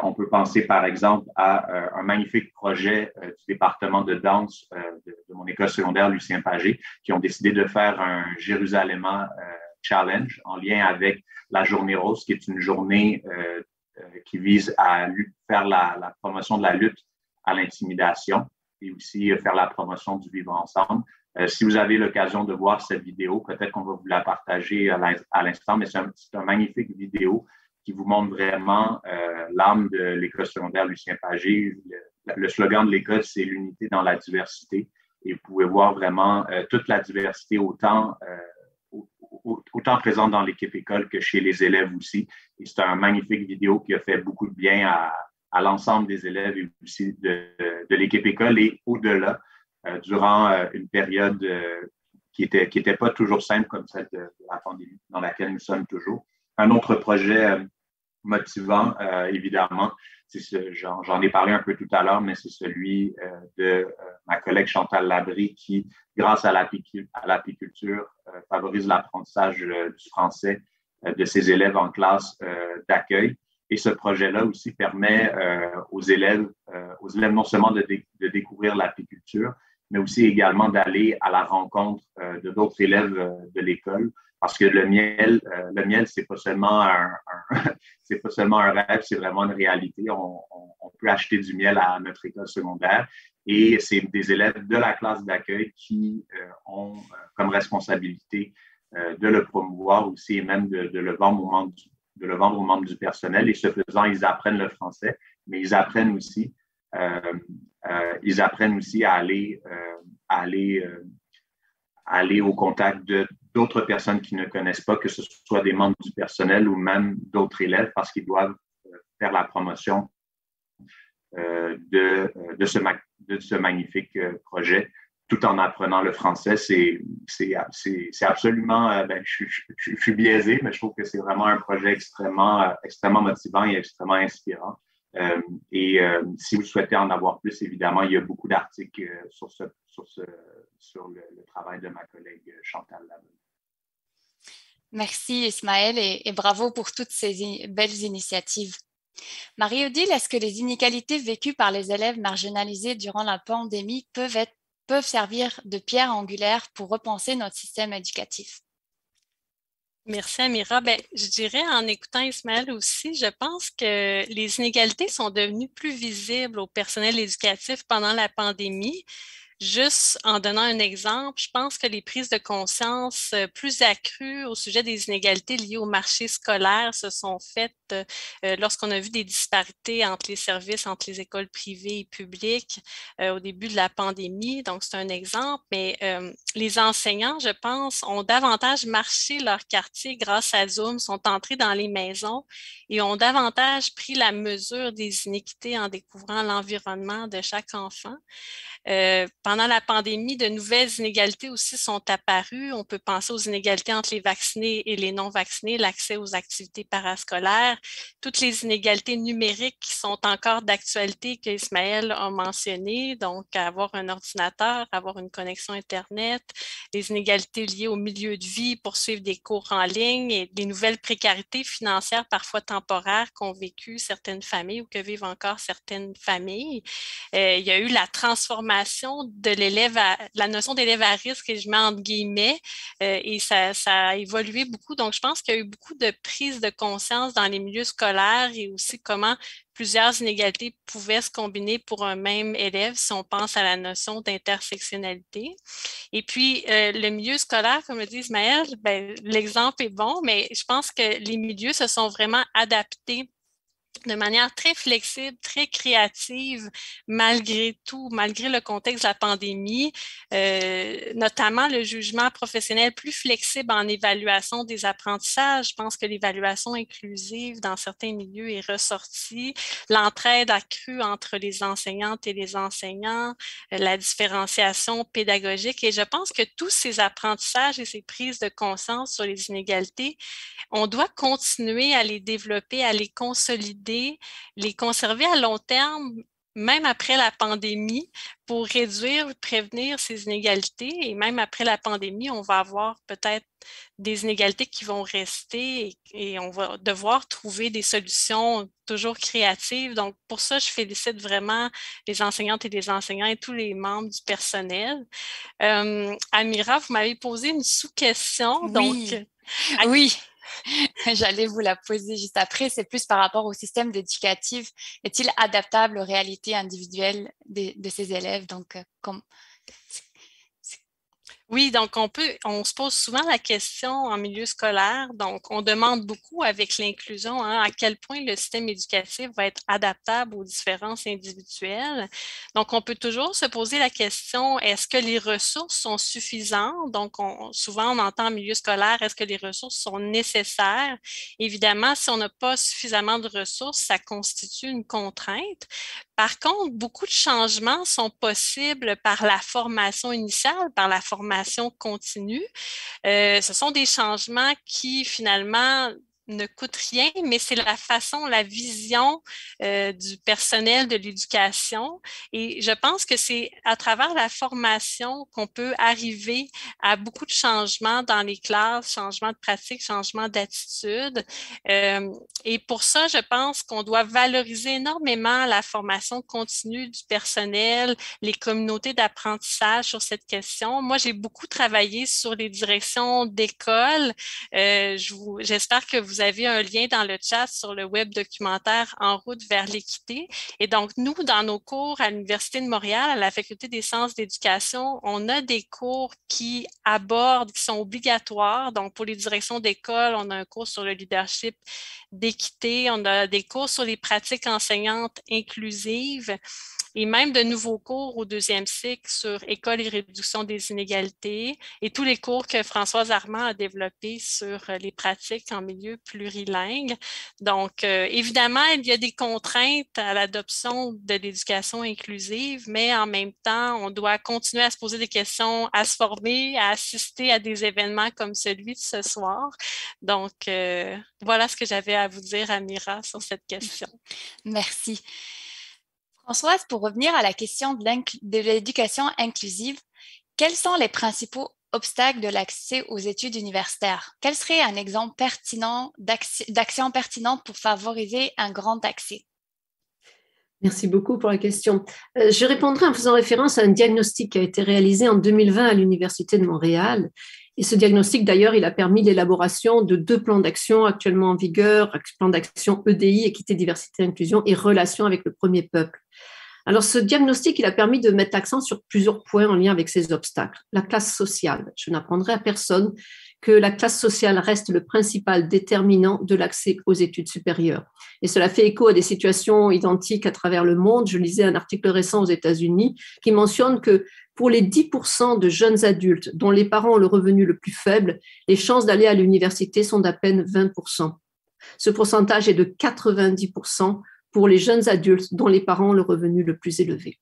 S3: On peut penser, par exemple, à un magnifique projet du département de danse de mon école secondaire, Lucien Pagé, qui ont décidé de faire un Jérusalem Challenge en lien avec la Journée rose, qui est une journée qui vise à faire la promotion de la lutte à l'intimidation et aussi faire la promotion du vivre ensemble. Si vous avez l'occasion de voir cette vidéo, peut-être qu'on va vous la partager à l'instant, mais c'est un magnifique vidéo qui vous montre vraiment l'âme de l'école secondaire Lucien Pagé. Le slogan de l'école, c'est l'unité dans la diversité. Et vous pouvez voir vraiment toute la diversité autant présente dans l'équipe école que chez les élèves aussi. Et c'est un magnifique vidéo qui a fait beaucoup de bien à l'ensemble des élèves et aussi de l'équipe école et au-delà, durant une période qui était pas toujours simple comme celle de la pandémie dans laquelle nous sommes toujours. Un autre projet motivant, évidemment, j'en ai parlé un peu tout à l'heure, mais c'est celui de ma collègue Chantal Labrie qui, grâce à l'apiculture, favorise l'apprentissage du français de ses élèves en classe d'accueil. Et ce projet-là aussi permet aux élèves non seulement de découvrir l'apiculture, mais aussi également d'aller à la rencontre de d'autres élèves de l'école. Parce que le miel, c'est pas seulement c'est pas seulement un rêve, c'est vraiment une réalité. On peut acheter du miel à notre école secondaire et c'est des élèves de la classe d'accueil qui ont comme responsabilité de le promouvoir aussi et même de le vendre aux membres du personnel. Et ce faisant, ils apprennent le français, mais ils apprennent aussi à aller au contact d'autres personnes qui ne connaissent pas, que ce soit des membres du personnel ou même d'autres élèves, parce qu'ils doivent faire la promotion de ce magnifique projet, tout en apprenant le français. C'est absolument, je suis biaisé, mais je trouve que c'est vraiment un projet extrêmement motivant et extrêmement inspirant. Si vous souhaitez en avoir plus, évidemment, il y a beaucoup d'articles sur le travail de ma collègue Chantal Labrie.
S1: Merci Ismaël et bravo pour toutes ces belles initiatives. Marie-Odile, est-ce que les inégalités vécues par les élèves marginalisés durant la pandémie peuvent servir de pierre angulaire pour repenser notre système éducatif?
S5: Merci Amira. Je dirais en écoutant Ismaël aussi, je pense que les inégalités sont devenues plus visibles au personnel éducatif pendant la pandémie. Juste en donnant un exemple, je pense que les prises de conscience plus accrues au sujet des inégalités liées au marché scolaire se sont faites lorsqu'on a vu des disparités entre les services, entre les écoles privées et publiques au début de la pandémie. Donc, c'est un exemple, mais les enseignants, je pense, ont davantage marché leur quartier grâce à Zoom, sont entrés dans les maisons et ont davantage pris la mesure des inéquités en découvrant l'environnement de chaque enfant. Pendant la pandémie, de nouvelles inégalités aussi sont apparues. On peut penser aux inégalités entre les vaccinés et les non-vaccinés, l'accès aux activités parascolaires, toutes les inégalités numériques qui sont encore d'actualité qu'Ismaël a mentionné, donc avoir un ordinateur, avoir une connexion Internet, les inégalités liées au milieu de vie, poursuivre des cours en ligne et des nouvelles précarités financières parfois temporaires qu'ont vécues certaines familles ou que vivent encore certaines familles. Il y a eu la transformation de l'élève, la notion d'élève à risque, et je mets entre guillemets, et ça a évolué beaucoup. Donc, je pense qu'il y a eu beaucoup de prise de conscience dans les milieux scolaires et aussi comment plusieurs inégalités pouvaient se combiner pour un même élève si on pense à la notion d'intersectionnalité. Et puis, le milieu scolaire, comme le dit Ismaël, ben, l'exemple est bon, mais je pense que les milieux se sont vraiment adaptés de manière très flexible, très créative, malgré tout, malgré le contexte de la pandémie, notamment le jugement professionnel plus flexible en évaluation des apprentissages. Je pense que l'évaluation inclusive dans certains milieux est ressortie, l'entraide accrue entre les enseignantes et les enseignants, la différenciation pédagogique. Et je pense que tous ces apprentissages et ces prises de conscience sur les inégalités, on doit continuer à les développer, à les consolider, les conserver à long terme, même après la pandémie, pour réduire, prévenir ces inégalités. Et même après la pandémie, on va avoir peut-être des inégalités qui vont rester et on va devoir trouver des solutions toujours créatives. Donc, pour ça, je félicite vraiment les enseignantes et les enseignants et tous les membres du personnel. Amira, vous m'avez posé une sous-question.
S1: Oui.
S5: Donc,
S1: oui. J'allais vous la poser juste après. C'est plus par rapport au système éducatif. Est-il adaptable aux réalités individuelles de ces élèves? Donc,
S5: oui, donc on se pose souvent la question en milieu scolaire, donc on demande beaucoup avec l'inclusion à quel point le système éducatif va être adaptable aux différences individuelles. Donc on peut toujours se poser la question, est-ce que les ressources sont suffisantes? Donc souvent on entend en milieu scolaire, est-ce que les ressources sont nécessaires? Évidemment, si on n'a pas suffisamment de ressources, ça constitue une contrainte. Par contre, beaucoup de changements sont possibles par la formation initiale, par la formation continue. Ce sont des changements qui, finalement, ne coûtent rien, mais c'est la façon, la vision du personnel de l'éducation. Et je pense que c'est à travers la formation qu'on peut arriver à beaucoup de changements dans les classes, changements de pratique, changements d'attitude. Et pour ça, je pense qu'on doit valoriser énormément la formation continue du personnel, les communautés d'apprentissage sur cette question. Moi, j'ai beaucoup travaillé sur les directions d'école. J'espère que vous avez un lien dans le chat sur le web documentaire En route vers l'équité. Et donc, nous, dans nos cours à l'Université de Montréal, à la Faculté des sciences d'éducation, on a des cours qui sont obligatoires. Donc, pour les directions d'école, on a un cours sur le leadership d'équité, on a des cours sur les pratiques enseignantes inclusives et même de nouveaux cours au deuxième cycle sur école et réduction des inégalités et tous les cours que Françoise Armand a développés sur les pratiques en milieu plurilingue. Donc, évidemment, il y a des contraintes à l'adoption de l'éducation inclusive, mais en même temps, on doit continuer à se poser des questions, à se former, à assister à des événements comme celui de ce soir. Donc, voilà ce que j'avais à vous dire, Amira, sur cette question.
S1: Merci. Françoise, pour revenir à la question de l'éducation inclusive, quels sont les principaux obstacles de l'accès aux études universitaires? Quel serait un exemple pertinent d'action pertinente pour favoriser un grand accès?
S4: Merci beaucoup pour la question. Je répondrai en faisant référence à un diagnostic qui a été réalisé en 2020 à l'Université de Montréal. Et ce diagnostic, d'ailleurs, il a permis l'élaboration de 2 plans d'action actuellement en vigueur, plan d'action EDI, équité, diversité, inclusion, et relation avec le premier peuple. Alors, ce diagnostic, il a permis de mettre l'accent sur plusieurs points en lien avec ces obstacles. La classe sociale. Je n'apprendrai à personne que la classe sociale reste le principal déterminant de l'accès aux études supérieures. Et cela fait écho à des situations identiques à travers le monde. Je lisais un article récent aux États-Unis qui mentionne que pour les 10% de jeunes adultes dont les parents ont le revenu le plus faible, les chances d'aller à l'université sont d'à peine 20%. Ce pourcentage est de 90% pour les jeunes adultes dont les parents ont le revenu le plus élevé.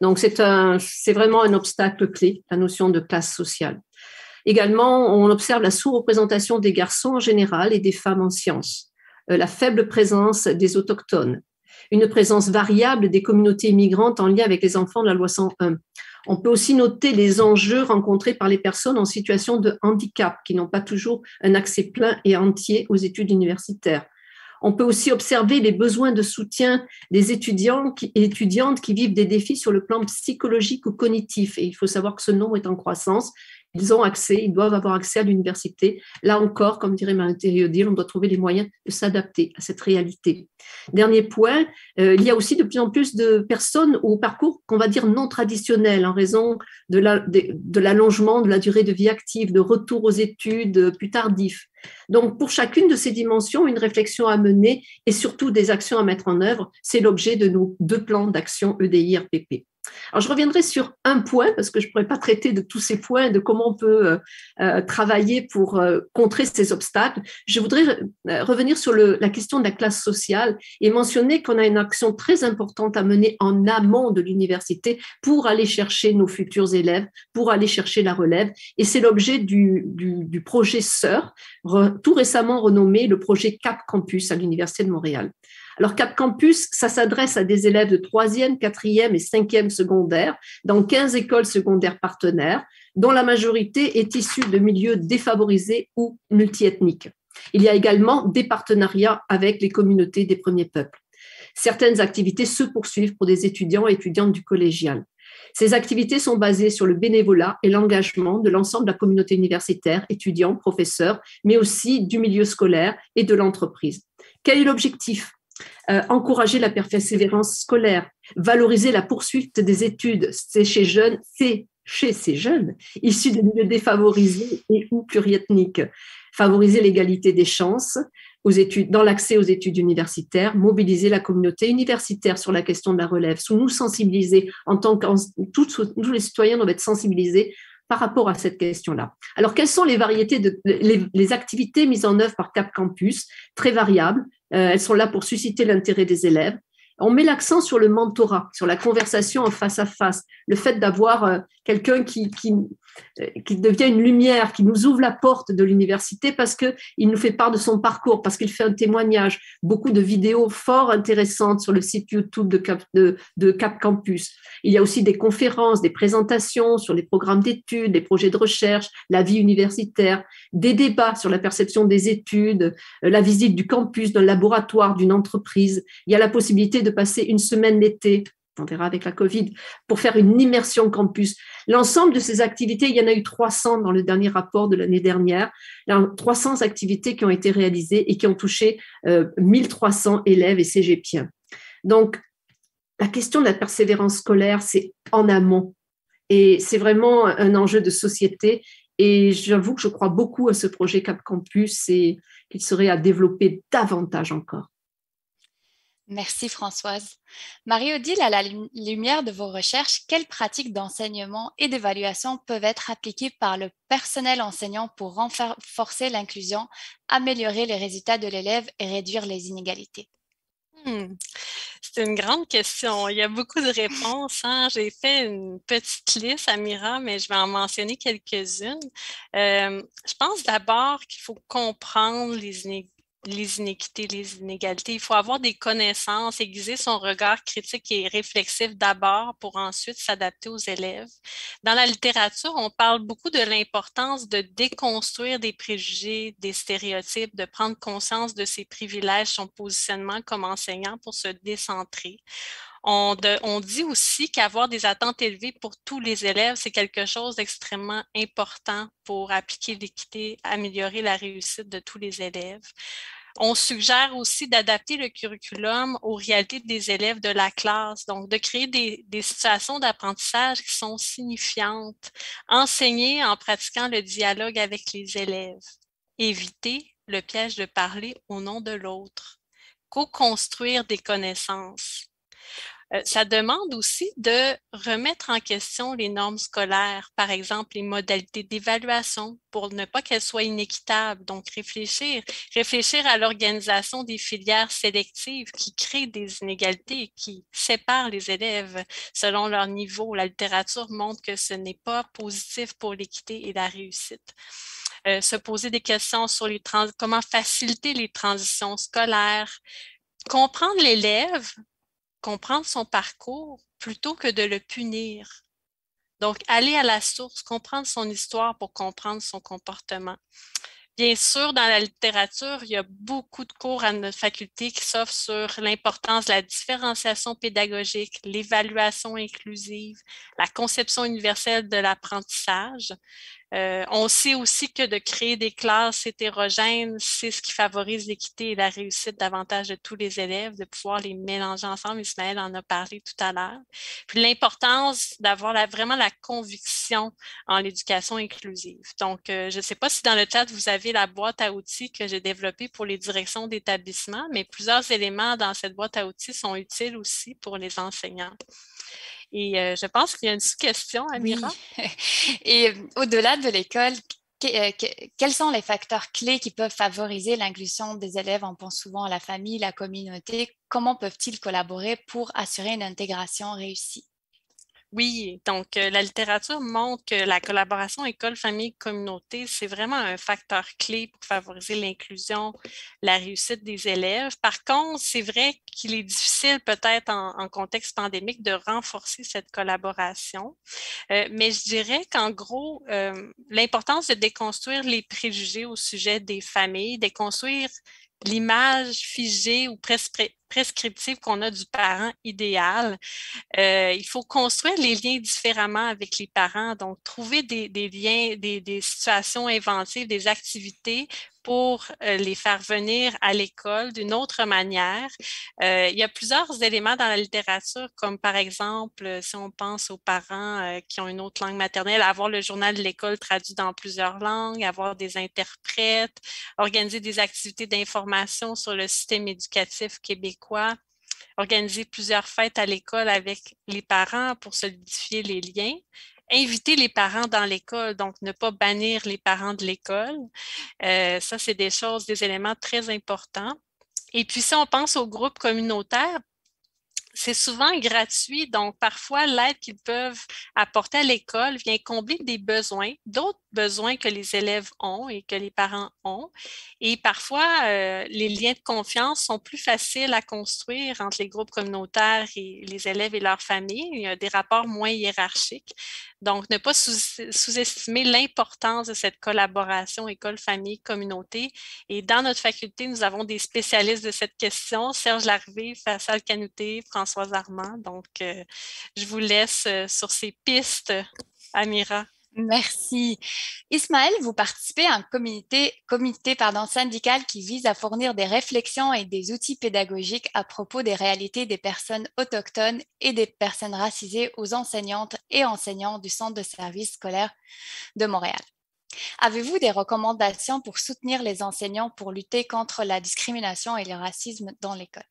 S4: Donc, c'est vraiment un obstacle clé, la notion de classe sociale. Également, on observe la sous-représentation des garçons en général et des femmes en sciences, la faible présence des autochtones, une présence variable des communautés immigrantes en lien avec les enfants de la loi 101. On peut aussi noter les enjeux rencontrés par les personnes en situation de handicap qui n'ont pas toujours un accès plein et entier aux études universitaires. On peut aussi observer les besoins de soutien des étudiants et étudiantes qui vivent des défis sur le plan psychologique ou cognitif. Et il faut savoir que ce nombre est en croissance. Ils doivent avoir accès à l'université. Là encore, comme dirait Marie-Odile, on doit trouver les moyens de s'adapter à cette réalité. Dernier point, il y a aussi de plus en plus de personnes au parcours qu'on va dire non traditionnel en raison de l'allongement de la durée de vie active, de retour aux études plus tardif. Donc, pour chacune de ces dimensions, une réflexion à mener et surtout des actions à mettre en œuvre, c'est l'objet de nos 2 plans d'action EDI-RPP. Alors, je reviendrai sur un point, parce que je ne pourrais pas traiter de tous ces points, de comment on peut travailler pour contrer ces obstacles. Je voudrais revenir sur la question de la classe sociale et mentionner qu'on a une action très importante à mener en amont de l'université pour aller chercher nos futurs élèves, pour aller chercher la relève. Et c'est l'objet du projet SEUR, tout récemment renommé le projet CAP Campus à l'Université de Montréal. Alors, Cap Campus, ça s'adresse à des élèves de 3e, 4e et 5e secondaire dans 15 écoles secondaires partenaires, dont la majorité est issue de milieux défavorisés ou multiethniques. Il y a également des partenariats avec les communautés des premiers peuples. Certaines activités se poursuivent pour des étudiants et étudiantes du collégial. Ces activités sont basées sur le bénévolat et l'engagement de l'ensemble de la communauté universitaire, étudiants, professeurs, mais aussi du milieu scolaire et de l'entreprise. Quel est l'objectif ? Encourager la persévérance scolaire, valoriser la poursuite des études chez ces jeunes issus de milieux défavorisés et ou pluriethniques, favoriser l'égalité des chances dans l'accès aux études universitaires, mobiliser la communauté universitaire sur la question de la relève, nous sensibiliser tous les citoyens doivent être sensibilisés par rapport à cette question-là. Alors, quelles sont les variétés les activités mises en œuvre par Cap Campus? Très variables. Elles sont là pour susciter l'intérêt des élèves. On met l'accent sur le mentorat, sur la conversation en face à face, le fait d'avoir quelqu'un qui devient une lumière, qui nous ouvre la porte de l'université parce qu'il nous fait part de son parcours, parce qu'il fait un témoignage. Beaucoup de vidéos fort intéressantes sur le site YouTube de Cap Campus. Il y a aussi des conférences, des présentations sur les programmes d'études, les projets de recherche, la vie universitaire, des débats sur la perception des études, la visite du campus, d'un laboratoire, d'une entreprise. Il y a la possibilité de passer une semaine l'été, on verra avec la Covid, pour faire une immersion campus. L'ensemble de ces activités, il y en a eu 300 dans le dernier rapport de l'année dernière, 300 activités qui ont été réalisées et qui ont touché 1300 élèves et cégepiens. Donc, la question de la persévérance scolaire, c'est en amont et c'est vraiment un enjeu de société. Et j'avoue que je crois beaucoup à ce projet Cap Campus et qu'il serait à développer davantage encore.
S1: Merci Françoise. Marie-Odile, à la lumière de vos recherches, quelles pratiques d'enseignement et d'évaluation peuvent être appliquées par le personnel enseignant pour renforcer l'inclusion, améliorer les résultats de l'élève et réduire les inégalités?
S5: C'est une grande question. Il y a beaucoup de réponses. J'ai fait une petite liste, Amira, mais je vais en mentionner quelques-unes. Je pense d'abord qu'il faut comprendre les inéquités, les inégalités. Il faut avoir des connaissances, aiguiser son regard critique et réflexif d'abord pour ensuite s'adapter aux élèves. Dans la littérature, on parle beaucoup de l'importance de déconstruire des préjugés, des stéréotypes, de prendre conscience de ses privilèges, son positionnement comme enseignant pour se décentrer. On dit aussi qu'avoir des attentes élevées pour tous les élèves, c'est quelque chose d'extrêmement important pour appliquer l'équité, améliorer la réussite de tous les élèves. On suggère aussi d'adapter le curriculum aux réalités des élèves de la classe, donc de créer des situations d'apprentissage qui sont signifiantes, enseigner en pratiquant le dialogue avec les élèves, éviter le piège de parler au nom de l'autre, co-construire des connaissances. Ça demande aussi de remettre en question les normes scolaires, par exemple les modalités d'évaluation pour ne pas qu'elles soient inéquitables. Donc, réfléchir à l'organisation des filières sélectives qui créent des inégalités et qui séparent les élèves selon leur niveau. La littérature montre que ce n'est pas positif pour l'équité et la réussite. Se poser des questions sur comment faciliter les transitions scolaires, comprendre l'élève, comprendre son parcours plutôt que de le punir. Donc, aller à la source, comprendre son histoire pour comprendre son comportement. Bien sûr, dans la littérature, il y a beaucoup de cours à notre faculté qui s'offrent sur l'importance de la différenciation pédagogique, l'évaluation inclusive, la conception universelle de l'apprentissage. On sait aussi que de créer des classes hétérogènes, c'est ce qui favorise l'équité et la réussite davantage de tous les élèves, de pouvoir les mélanger ensemble. Ismaël en a parlé tout à l'heure. Puis l'importance d'avoir vraiment la conviction en l'éducation inclusive. Donc, je ne sais pas si dans le chat, vous avez la boîte à outils que j'ai développée pour les directions d'établissement, mais plusieurs éléments dans cette boîte à outils sont utiles aussi pour les enseignants. Et je pense qu'il y a une sous-question, Amira.
S1: Oui. Et au-delà de l'école, quels sont les facteurs clés qui peuvent favoriser l'inclusion des élèves? On pense souvent à la famille, la communauté. Comment peuvent-ils collaborer pour assurer une intégration réussie?
S5: Oui, donc la littérature montre que la collaboration école, famille, communauté, c'est vraiment un facteur clé pour favoriser l'inclusion, la réussite des élèves. Par contre, c'est vrai qu'il est difficile peut-être en contexte pandémique de renforcer cette collaboration. Mais je dirais qu'en gros, l'importance de déconstruire les préjugés au sujet des familles, déconstruire l'image figée ou prescriptive qu'on a du parent idéal. Il faut construire les liens différemment avec les parents, donc trouver des liens, des situations inventives, des activités pour les faire venir à l'école d'une autre manière. Il y a plusieurs éléments dans la littérature, comme par exemple, si on pense aux parents qui ont une autre langue maternelle, avoir le journal de l'école traduit dans plusieurs langues, avoir des interprètes, organiser des activités d'information sur le système éducatif québécois, organiser plusieurs fêtes à l'école avec les parents pour solidifier les liens, inviter les parents dans l'école, donc ne pas bannir les parents de l'école. Ça, c'est des éléments très importants. Et puis, si on pense aux groupes communautaires, c'est souvent gratuit, donc parfois l'aide qu'ils peuvent apporter à l'école vient combler des besoins, d'autres besoins que les élèves ont et que les parents ont. Et parfois, les liens de confiance sont plus faciles à construire entre les groupes communautaires et les élèves et leurs familles. Il y a des rapports moins hiérarchiques. Donc, ne pas sous-estimer l'importance de cette collaboration école, famille, communauté. Et dans notre faculté, nous avons des spécialistes de cette question, Serge Larvé, Faisal Kanouté, Françoise Armand. Donc, je vous laisse sur ces pistes, Amira.
S1: Merci. Ismaël, vous participez à un comité syndical qui vise à fournir des réflexions et des outils pédagogiques à propos des réalités des personnes autochtones et des personnes racisées aux enseignantes et enseignants du Centre de services scolaires de Montréal. Avez-vous des recommandations pour soutenir les enseignants pour lutter contre la discrimination et le racisme dans l'école?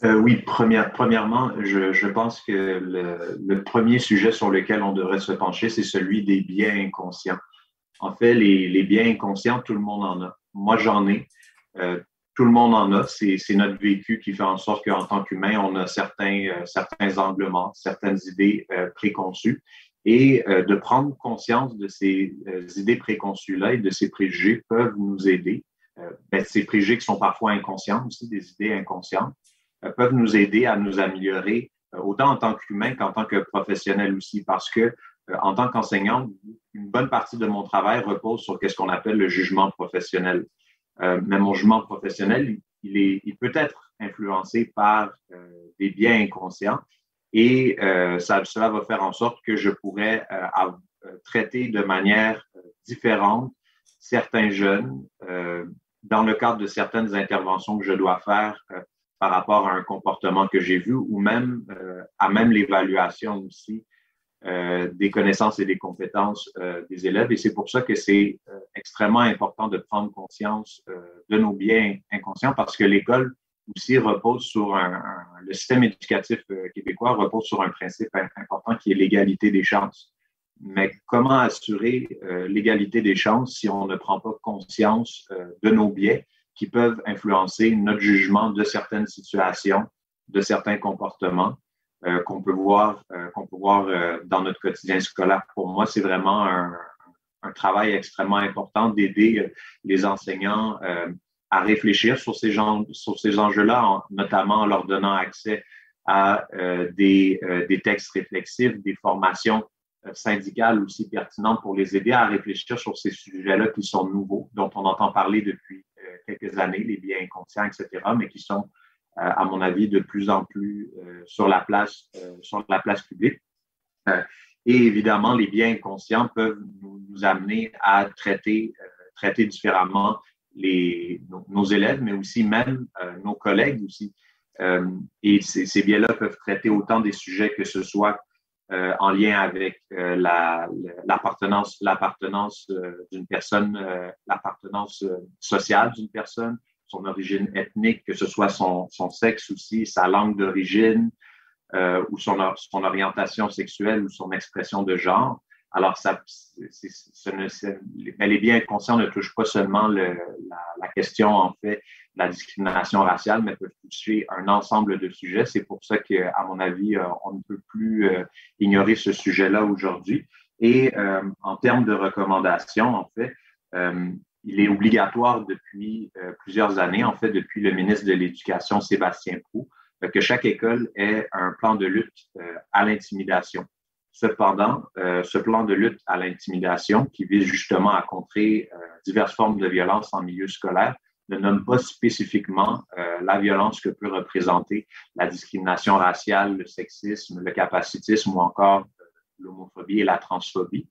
S3: Oui, premièrement, je pense que le premier sujet sur lequel on devrait se pencher, c'est celui des biais inconscients. En fait, les biais inconscients, tout le monde en a. Moi, j'en ai. Tout le monde en a. C'est notre vécu qui fait en sorte qu'en tant qu'humain, on a certains angles morts, certaines idées préconçues. Et de prendre conscience de ces idées préconçues-là et de ces préjugés peuvent nous aider. Ces préjugés qui sont parfois inconscients aussi, des idées inconscientes, peuvent nous aider à nous améliorer autant en tant qu'humain qu'en tant que professionnel aussi, parce que en tant qu'enseignant, une bonne partie de mon travail repose sur ce qu'on appelle le jugement professionnel. Mais mon jugement professionnel, il peut être influencé par des biais inconscients et cela va faire en sorte que je pourrais traiter de manière différente certains jeunes dans le cadre de certaines interventions que je dois faire par rapport à un comportement que j'ai vu ou même à même l'évaluation aussi des connaissances et des compétences des élèves. Et c'est pour ça que c'est extrêmement important de prendre conscience de nos biais inconscients parce que l'école aussi repose sur le système éducatif québécois repose sur un principe important qui est l'égalité des chances. Mais comment assurer l'égalité des chances si on ne prend pas conscience de nos biais qui peuvent influencer notre jugement de certaines situations, de certains comportements qu'on peut voir dans notre quotidien scolaire. Pour moi, c'est vraiment un travail extrêmement important d'aider les enseignants à réfléchir sur ces enjeux-là, notamment en leur donnant accès à des textes réflexifs, des formations syndicales aussi pertinentes pour les aider à réfléchir sur ces sujets-là qui sont nouveaux, dont on entend parler depuis quelques années, les biais inconscients, etc., mais qui sont, à mon avis, de plus en plus sur la place publique. Et évidemment, les biais inconscients peuvent nous amener à traiter différemment nos élèves, mais aussi même nos collègues aussi. Et ces biais-là peuvent traiter autant des sujets que ce soit en lien avec l'appartenance d'une personne, l'appartenance sociale d'une personne, son origine ethnique, que ce soit son sexe aussi, sa langue d'origine, ou son orientation sexuelle ou son expression de genre. Alors, mais les biais inconscients ne touchent pas seulement la question, en fait, de la discrimination raciale, mais peuvent toucher un ensemble de sujets. C'est pour ça qu'à mon avis, on ne peut plus ignorer ce sujet-là aujourd'hui. Et en termes de recommandations, en fait, il est obligatoire depuis plusieurs années, en fait, depuis le ministre de l'Éducation, Sébastien Proulx, que chaque école ait un plan de lutte à l'intimidation. Cependant, ce plan de lutte à l'intimidation, qui vise justement à contrer diverses formes de violence en milieu scolaire, ne nomme pas spécifiquement la violence que peut représenter la discrimination raciale, le sexisme, le capacitisme ou encore l'homophobie et la transphobie,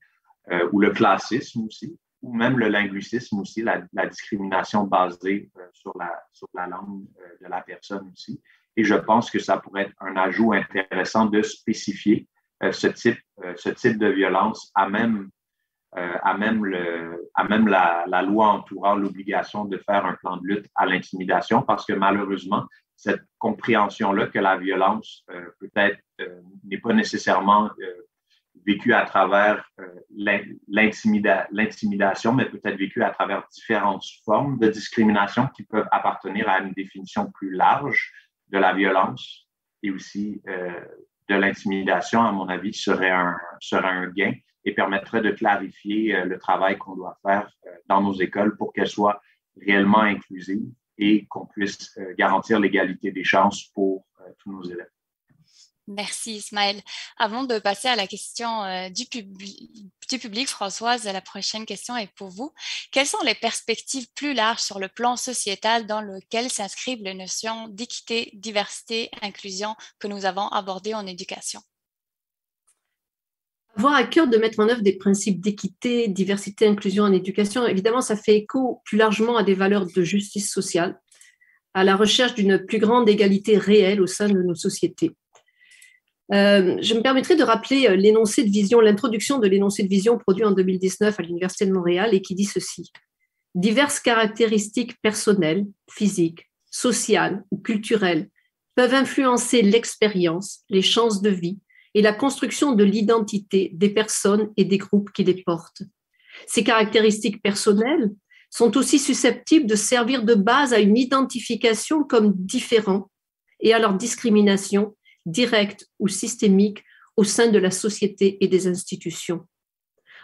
S3: ou le classisme aussi, ou même le linguicisme aussi, la discrimination basée sur la langue de la personne aussi. Et je pense que ça pourrait être un ajout intéressant de spécifier ce type de violence à même la loi entourant l'obligation de faire un plan de lutte à l'intimidation, parce que malheureusement, cette compréhension-là que la violence peut-être n'est pas nécessairement vécue à travers l'intimidation, mais peut-être vécue à travers différentes formes de discrimination qui peuvent appartenir à une définition plus large de la violence et aussi de l'intimidation, à mon avis, serait un gain et permettrait de clarifier le travail qu'on doit faire dans nos écoles pour qu'elles soient réellement inclusives et qu'on puisse garantir l'égalité des chances pour tous nos élèves.
S1: Merci Ismaël. Avant de passer à la question du public, Françoise, la prochaine question est pour vous. Quelles sont les perspectives plus larges sur le plan sociétal dans lequel s'inscrivent les notions d'équité, diversité, inclusion que nous avons abordées en éducation?
S4: Avoir à cœur de mettre en œuvre des principes d'équité, diversité, inclusion en éducation, évidemment, ça fait écho plus largement à des valeurs de justice sociale, à la recherche d'une plus grande égalité réelle au sein de nos sociétés. Je me permettrai de rappeler l'introduction de l'énoncé de vision produit en 2019 à l'Université de Montréal et qui dit ceci. Diverses caractéristiques personnelles, physiques, sociales ou culturelles peuvent influencer l'expérience, les chances de vie et la construction de l'identité des personnes et des groupes qui les portent. Ces caractéristiques personnelles sont aussi susceptibles de servir de base à une identification comme différents et à leur discrimination directe ou systémique au sein de la société et des institutions.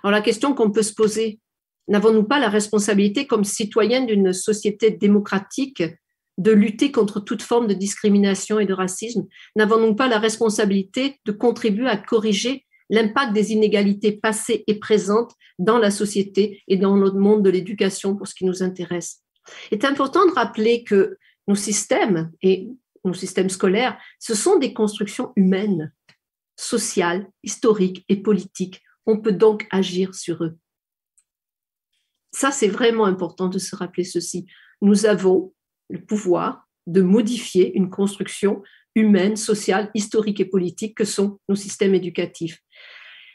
S4: Alors la question qu'on peut se poser, n'avons-nous pas la responsabilité comme citoyens d'une société démocratique de lutter contre toute forme de discrimination et de racisme? N'avons-nous pas la responsabilité de contribuer à corriger l'impact des inégalités passées et présentes dans la société et dans notre monde de l'éducation pour ce qui nous intéresse? Il est important de rappeler que nos systèmes scolaires, ce sont des constructions humaines, sociales, historiques et politiques. On peut donc agir sur eux. Ça, c'est vraiment important de se rappeler ceci. Nous avons le pouvoir de modifier une construction humaine, sociale, historique et politique que sont nos systèmes éducatifs.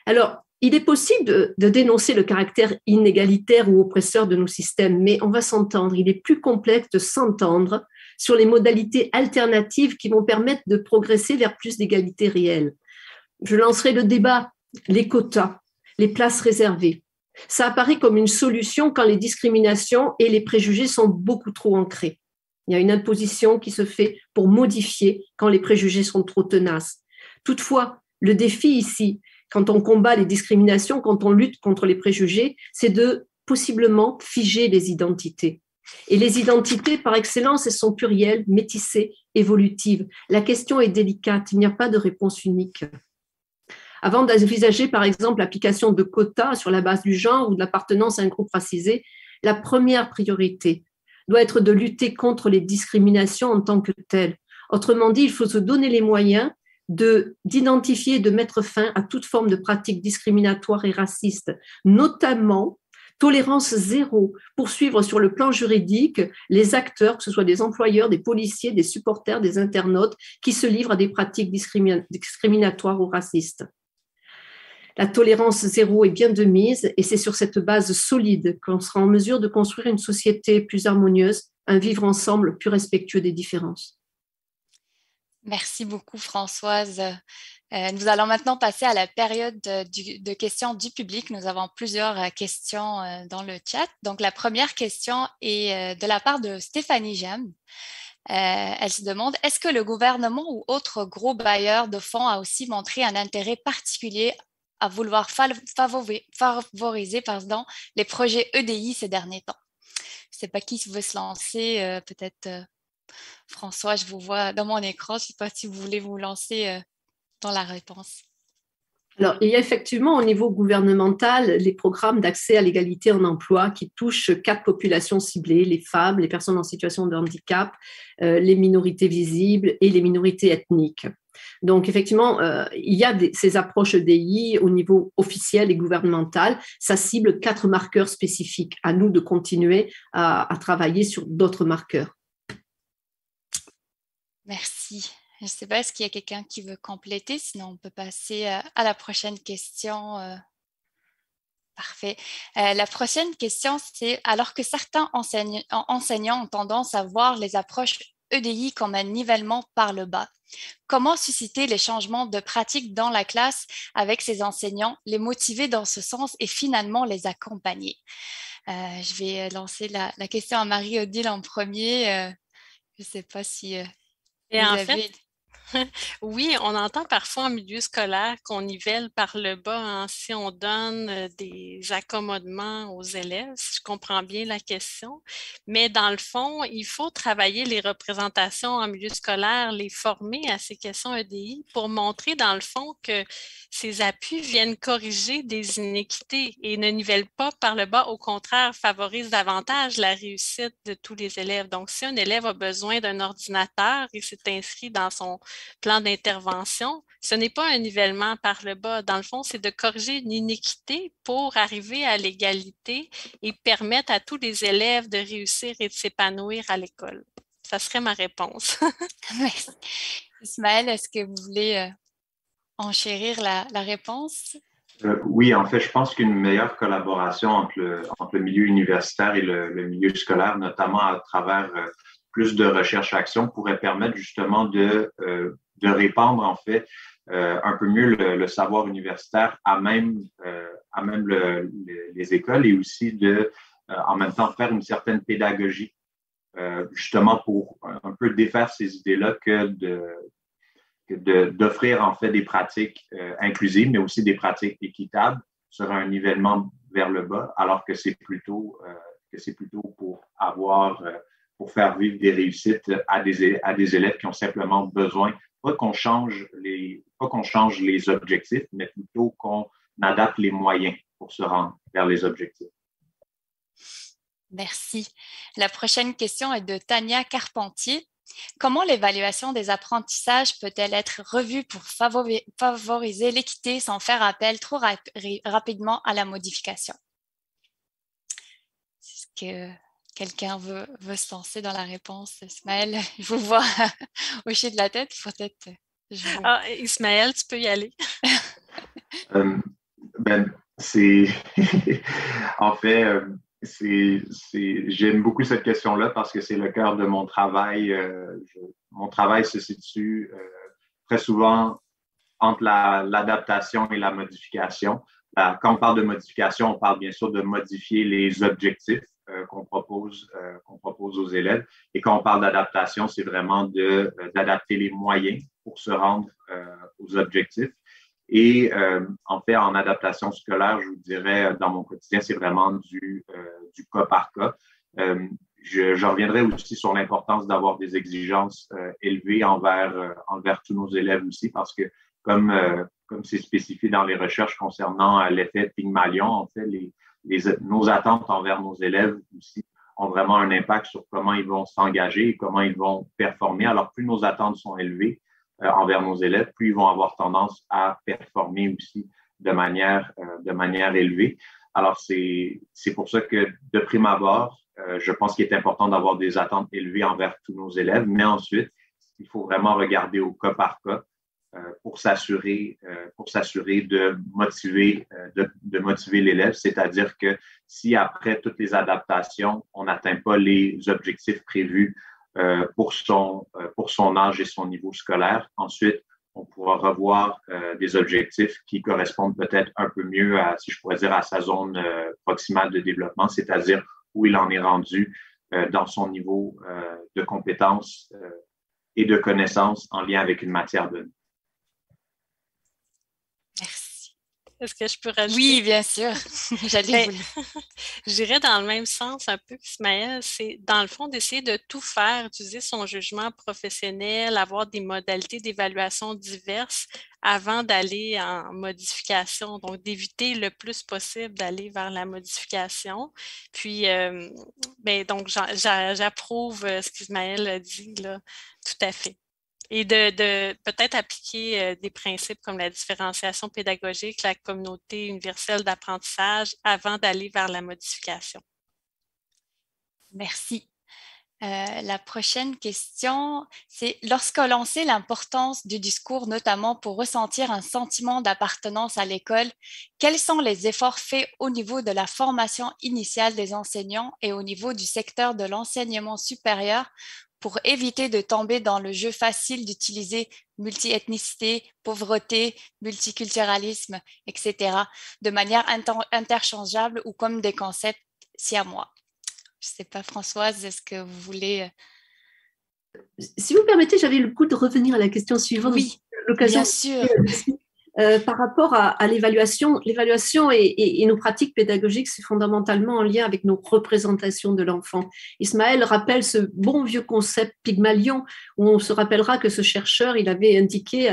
S4: Alors, il est possible de dénoncer le caractère inégalitaire ou oppresseur de nos systèmes, mais on va s'entendre. Il est plus complexe de s'entendre sur les modalités alternatives qui vont permettre de progresser vers plus d'égalité réelle. Je lancerai le débat, les quotas, les places réservées. Ça apparaît comme une solution quand les discriminations et les préjugés sont beaucoup trop ancrés. Il y a une imposition qui se fait pour modifier quand les préjugés sont trop tenaces. Toutefois, le défi ici, quand on combat les discriminations, quand on lutte contre les préjugés, c'est de possiblement figer les identités. Et les identités, par excellence, elles sont plurielles, métissées, évolutives. La question est délicate, il n'y a pas de réponse unique. Avant d'envisager, par exemple, l'application de quotas sur la base du genre ou de l'appartenance à un groupe racisé, la première priorité doit être de lutter contre les discriminations en tant que telles. Autrement dit, il faut se donner les moyens d'identifier et de mettre fin à toute forme de pratique discriminatoire et raciste, notamment tolérance zéro, poursuivre sur le plan juridique les acteurs, que ce soit des employeurs, des policiers, des supporters, des internautes, qui se livrent à des pratiques discriminatoires ou racistes. La tolérance zéro est bien de mise et c'est sur cette base solide qu'on sera en mesure de construire une société plus harmonieuse, un vivre ensemble plus respectueux des différences.
S1: Merci beaucoup, Françoise. Nous allons maintenant passer à la période de questions du public. Nous avons plusieurs questions dans le chat. Donc, la première question est de la part de Stéphanie Gem. Elle se demande, est-ce que le gouvernement ou autre gros bailleur de fonds a aussi montré un intérêt particulier à vouloir favoriser les projets EDI ces derniers temps? Je ne sais pas qui veut se lancer, peut-être François, je vous vois dans mon écran. Je ne sais pas si vous voulez vous lancer dans la réponse.
S4: Alors, il y a effectivement au niveau gouvernemental les programmes d'accès à l'égalité en emploi qui touchent 4 populations ciblées, les femmes, les personnes en situation de handicap, les minorités visibles et les minorités ethniques. Donc, effectivement, il y a ces approches EDI au niveau officiel et gouvernemental. Ça cible 4 marqueurs spécifiques. À nous de continuer à travailler sur d'autres marqueurs.
S1: Merci. Je ne sais pas, est-ce qu'il y a quelqu'un qui veut compléter? Sinon, on peut passer à la prochaine question. Parfait. La prochaine question, c'est alors que certains enseignants ont tendance à voir les approches EDI comme un nivellement par le bas, comment susciter les changements de pratique dans la classe avec ces enseignants, les motiver dans ce sens et finalement les accompagner? Je vais lancer la question à Marie-Odile en premier. Je ne sais pas si
S5: vous avez... Oui, on entend parfois en milieu scolaire qu'on nivelle par le bas hein, si on donne des accommodements aux élèves, si je comprends bien la question. Mais dans le fond, il faut travailler les représentations en milieu scolaire, les former à ces questions EDI pour montrer dans le fond que ces appuis viennent corriger des inéquités et ne nivellent pas par le bas, au contraire, favorisent davantage la réussite de tous les élèves. Donc, si un élève a besoin d'un ordinateur et s'est inscrit dans son plan d'intervention, ce n'est pas un nivellement par le bas. Dans le fond, c'est de corriger une inéquité pour arriver à l'égalité et permettre à tous les élèves de réussir et de s'épanouir à l'école. Ça serait ma réponse.
S1: Merci. Ismaël, est-ce que vous voulez enchérir la réponse?
S3: Oui, en fait, je pense qu'une meilleure collaboration entre le milieu universitaire et le milieu scolaire, notamment à travers plus de recherche-action, pourrait permettre justement de répandre en fait un peu mieux le savoir universitaire à même les écoles et aussi de en même temps faire une certaine pédagogie justement pour un peu défaire ces idées-là que d'offrir en fait des pratiques inclusives, mais aussi des pratiques équitables sur un nivellement vers le bas, alors que c'est plutôt pour faire vivre des réussites à des élèves qui ont simplement besoin, pas qu'on change les objectifs, mais plutôt qu'on adapte les moyens pour se rendre vers les objectifs.
S1: Merci. La prochaine question est de Tania Carpentier. Comment l'évaluation des apprentissages peut-elle être revue pour favoriser l'équité sans faire appel trop rapidement à la modification? que quelqu'un veut se lancer dans la réponse? Ismaël, je vous vois hocher de la tête, peut-être.
S5: Ismaël, tu peux y aller.
S3: C'est en fait, j'aime beaucoup cette question-là parce que c'est le cœur de mon travail. Mon travail se situe très souvent entre l'adaptation et la modification. Quand on parle de modification, on parle bien sûr de modifier les objectifs qu'on propose aux élèves. Et quand on parle d'adaptation, c'est vraiment d'adapter les moyens pour se rendre aux objectifs. Et en fait, en adaptation scolaire, je vous dirais, dans mon quotidien, c'est vraiment du cas par cas. Je reviendrai aussi sur l'importance d'avoir des exigences élevées envers tous nos élèves aussi, parce que comme c'est spécifié dans les recherches concernant l'effet Pygmalion, en fait, nos attentes envers nos élèves aussi ont vraiment un impact sur comment ils vont s'engager et comment ils vont performer. Alors, plus nos attentes sont élevées envers nos élèves, plus ils vont avoir tendance à performer aussi de manière élevée. Alors, c'est pour ça que, de prime abord, je pense qu'il est important d'avoir des attentes élevées envers tous nos élèves, mais ensuite, il faut vraiment regarder au cas par cas pour s'assurer de motiver l'élève, c'est-à-dire que si après toutes les adaptations, on n'atteint pas les objectifs prévus pour son âge et son niveau scolaire, ensuite, on pourra revoir des objectifs qui correspondent peut-être un peu mieux à, si je pourrais dire, à sa zone proximale de développement, c'est-à-dire où il en est rendu dans son niveau de compétences et de connaissances en lien avec une matière donnée.
S1: Merci.
S5: Est-ce que je peux rajouter?
S1: Oui, bien sûr. J'allais
S5: J'irais dans le même sens un peu qu'Ismaël. C'est dans le fond d'essayer de tout faire, utiliser son jugement professionnel, avoir des modalités d'évaluation diverses avant d'aller en modification. Donc, d'éviter le plus possible d'aller vers la modification. Puis, donc, j'approuve ce qu'Ismaël a dit, là, tout à fait. Et de peut-être appliquer des principes comme la différenciation pédagogique, la communauté universelle d'apprentissage avant d'aller vers la modification.
S1: Merci. La prochaine question, c'est lorsque l'on sait l'importance du discours, notamment pour ressentir un sentiment d'appartenance à l'école, quels sont les efforts faits au niveau de la formation initiale des enseignants et au niveau du secteur de l'enseignement supérieur pour éviter de tomber dans le jeu facile d'utiliser multiethnicité, pauvreté, multiculturalisme, etc., de manière interchangeable ou comme des concepts siamois? Je ne sais pas, Françoise, est-ce que vous voulez…
S4: Si vous permettez, j'avais le goût de revenir à la question suivante.
S1: Oui, bien sûr.
S4: Par rapport à l'évaluation, et nos pratiques pédagogiques, c'est fondamentalement en lien avec nos représentations de l'enfant. Ismaël rappelle ce bon vieux concept Pygmalion, où on se rappellera que ce chercheur, il avait indiqué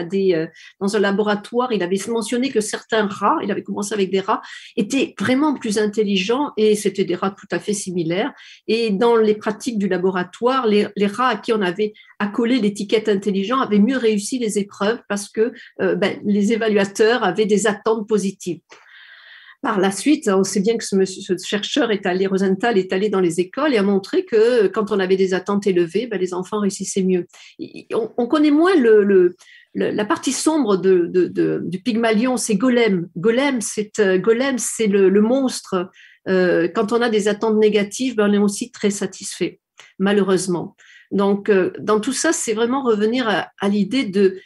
S4: dans un laboratoire, il avait mentionné que certains rats, il avait commencé avec des rats, étaient vraiment plus intelligents et c'était des rats tout à fait similaires. Et dans les pratiques du laboratoire, les rats à qui on avait accolé l'étiquette intelligent avaient mieux réussi les épreuves parce que les évaluateurs avaient des attentes positives. Par la suite, on sait bien que ce chercheur Rosenthal est allé dans les écoles et a montré que quand on avait des attentes élevées, les enfants réussissaient mieux. On connaît moins la partie sombre du Pygmalion, c'est Golem. Golem, c'est le monstre. Quand on a des attentes négatives, on est aussi très satisfait, malheureusement. Donc, dans tout ça, c'est vraiment revenir à l'idée de…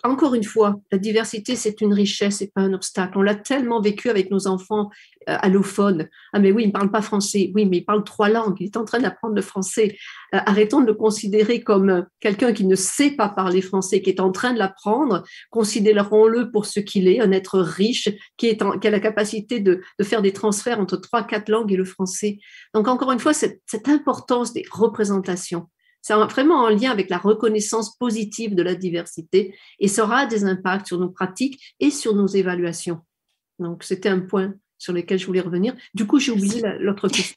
S4: Encore une fois, la diversité, c'est une richesse, c'est pas un obstacle. On l'a tellement vécu avec nos enfants allophones. Ah, mais oui, il ne parle pas français. Oui, mais il parle 3 langues. Il est en train d'apprendre le français. Arrêtons de le considérer comme quelqu'un qui ne sait pas parler français, qui est en train de l'apprendre. Considérons-le pour ce qu'il est, un être riche qui a la capacité de faire des transferts entre 3-4 langues et le français. Donc, encore une fois, cette importance des représentations. C'est vraiment en lien avec la reconnaissance positive de la diversité et ça aura des impacts sur nos pratiques et sur nos évaluations. Donc, c'était un point sur lequel je voulais revenir. Du coup, j'ai oublié l'autre question.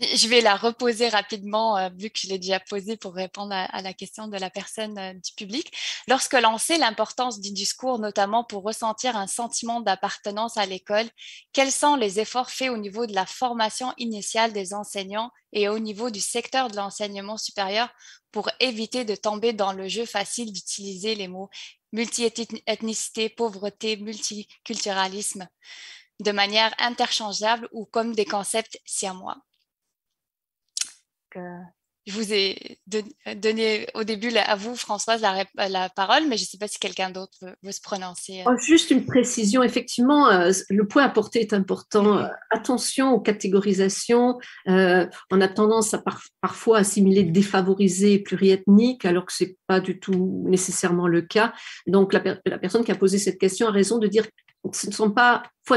S1: Je vais la reposer rapidement, vu que je l'ai déjà posée pour répondre à la question de la personne du public. Lorsque l'on sait l'importance du discours, notamment pour ressentir un sentiment d'appartenance à l'école, quels sont les efforts faits au niveau de la formation initiale des enseignants et au niveau du secteur de l'enseignement supérieur pour éviter de tomber dans le jeu facile d'utiliser les mots multi-ethnicité, pauvreté, multiculturalisme de manière interchangeable ou comme des concepts siamois? Je vous ai donné au début à vous, Françoise, la parole, mais je ne sais pas si quelqu'un d'autre veut se prononcer.
S4: Juste une précision, effectivement, le point apporté est important. Attention aux catégorisations. On a tendance à parfois assimiler défavorisé et pluriethnique, alors que ce n'est pas du tout nécessairement le cas. Donc, la personne qui a posé cette question a raison de dire que ce ne sont pas... faut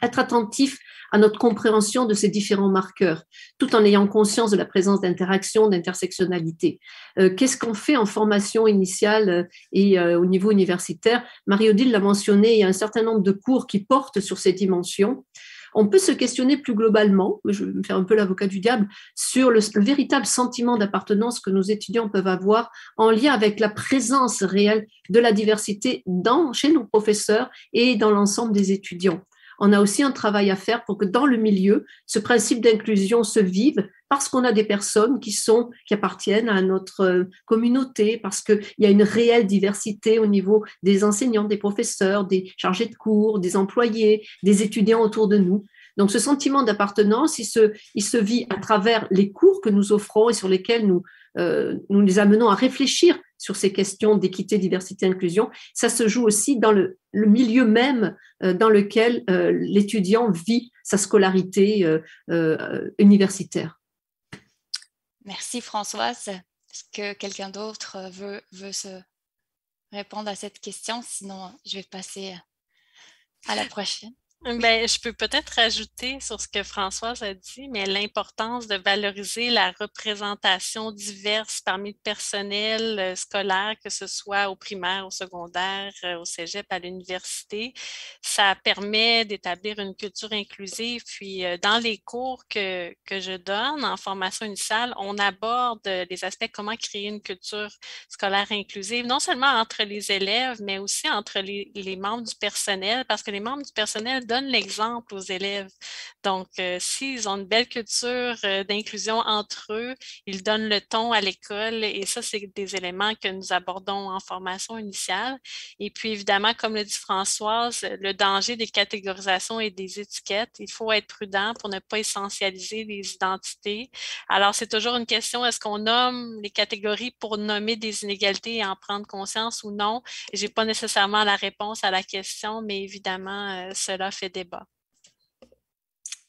S4: être attentif à notre compréhension de ces différents marqueurs, tout en ayant conscience de la présence d'interactions, d'intersectionnalité. Qu'est-ce qu'on fait en formation initiale et au niveau universitaire? Marie-Odile l'a mentionné, il y a un certain nombre de cours qui portent sur ces dimensions. On peut se questionner plus globalement, je vais me faire un peu l'avocat du diable, sur le véritable sentiment d'appartenance que nos étudiants peuvent avoir en lien avec la présence réelle de la diversité chez nos professeurs et dans l'ensemble des étudiants. On a aussi un travail à faire pour que dans le milieu, ce principe d'inclusion se vive parce qu'on a des personnes qui appartiennent à notre communauté, parce qu'il y a une réelle diversité au niveau des enseignants, des professeurs, des chargés de cours, des employés, des étudiants autour de nous. Donc, ce sentiment d'appartenance, il se vit à travers les cours que nous offrons et sur lesquels nous les amenons à réfléchir sur ces questions d'équité, diversité, inclusion. Ça se joue aussi dans le milieu même dans lequel l'étudiant vit sa scolarité universitaire.
S1: Merci Françoise. Est-ce que quelqu'un d'autre veut se répondre à cette question? Sinon, je vais passer à la prochaine.
S5: Ben, je peux peut-être rajouter sur ce que Françoise a dit, mais l'importance de valoriser la représentation diverse parmi le personnel scolaire, que ce soit au primaire, au secondaire, au cégep, à l'université. Ça permet d'établir une culture inclusive. Puis, dans les cours que je donne en formation initiale, on aborde les aspects comment créer une culture scolaire inclusive, non seulement entre les élèves, mais aussi entre les membres du personnel, parce que les membres du personnel donnent l'exemple aux élèves. Donc, s'ils ont une belle culture d'inclusion entre eux, ils donnent le ton à l'école et ça, c'est des éléments que nous abordons en formation initiale. Et puis, évidemment, comme le dit Françoise, le danger des catégorisations et des étiquettes, il faut être prudent pour ne pas essentialiser les identités. Alors, c'est toujours une question, est-ce qu'on nomme les catégories pour nommer des inégalités et en prendre conscience ou non? Je n'ai pas nécessairement la réponse à la question, mais évidemment, cela fait débat.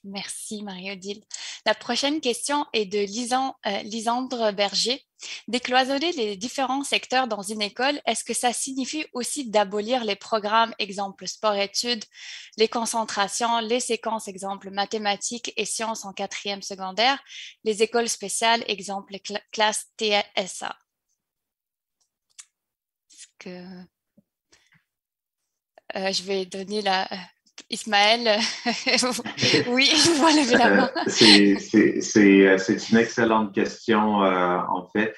S1: Merci Marie-Odile. La prochaine question est de Lisandre Berger. Décloisonner les différents secteurs dans une école, est-ce que ça signifie aussi d'abolir les programmes, exemple sport-études, les concentrations, les séquences, exemple mathématiques et sciences en 4e secondaire, les écoles spéciales, exemple classe TSA? Je vais donner Ismaël, oui, je vois lever la main.
S3: C'est une excellente question, en fait.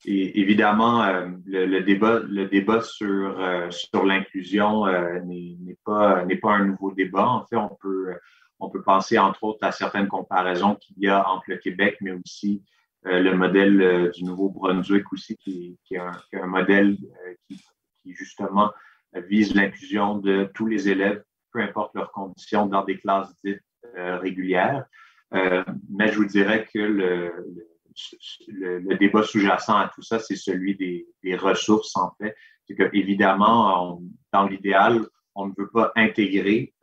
S3: Et évidemment, le débat sur l'inclusion n'est pas un nouveau débat. En fait, on peut penser, entre autres, à certaines comparaisons qu'il y a entre le Québec, mais aussi le modèle du Nouveau-Brunswick aussi, qui est un modèle qui justement vise l'inclusion de tous les élèves, peu importe leurs conditions, dans des classes dites régulières. Mais je vous dirais que le débat sous-jacent à tout ça, c'est celui des ressources, en fait. C'est qu'évidemment, dans l'idéal, on ne veut pas intégrer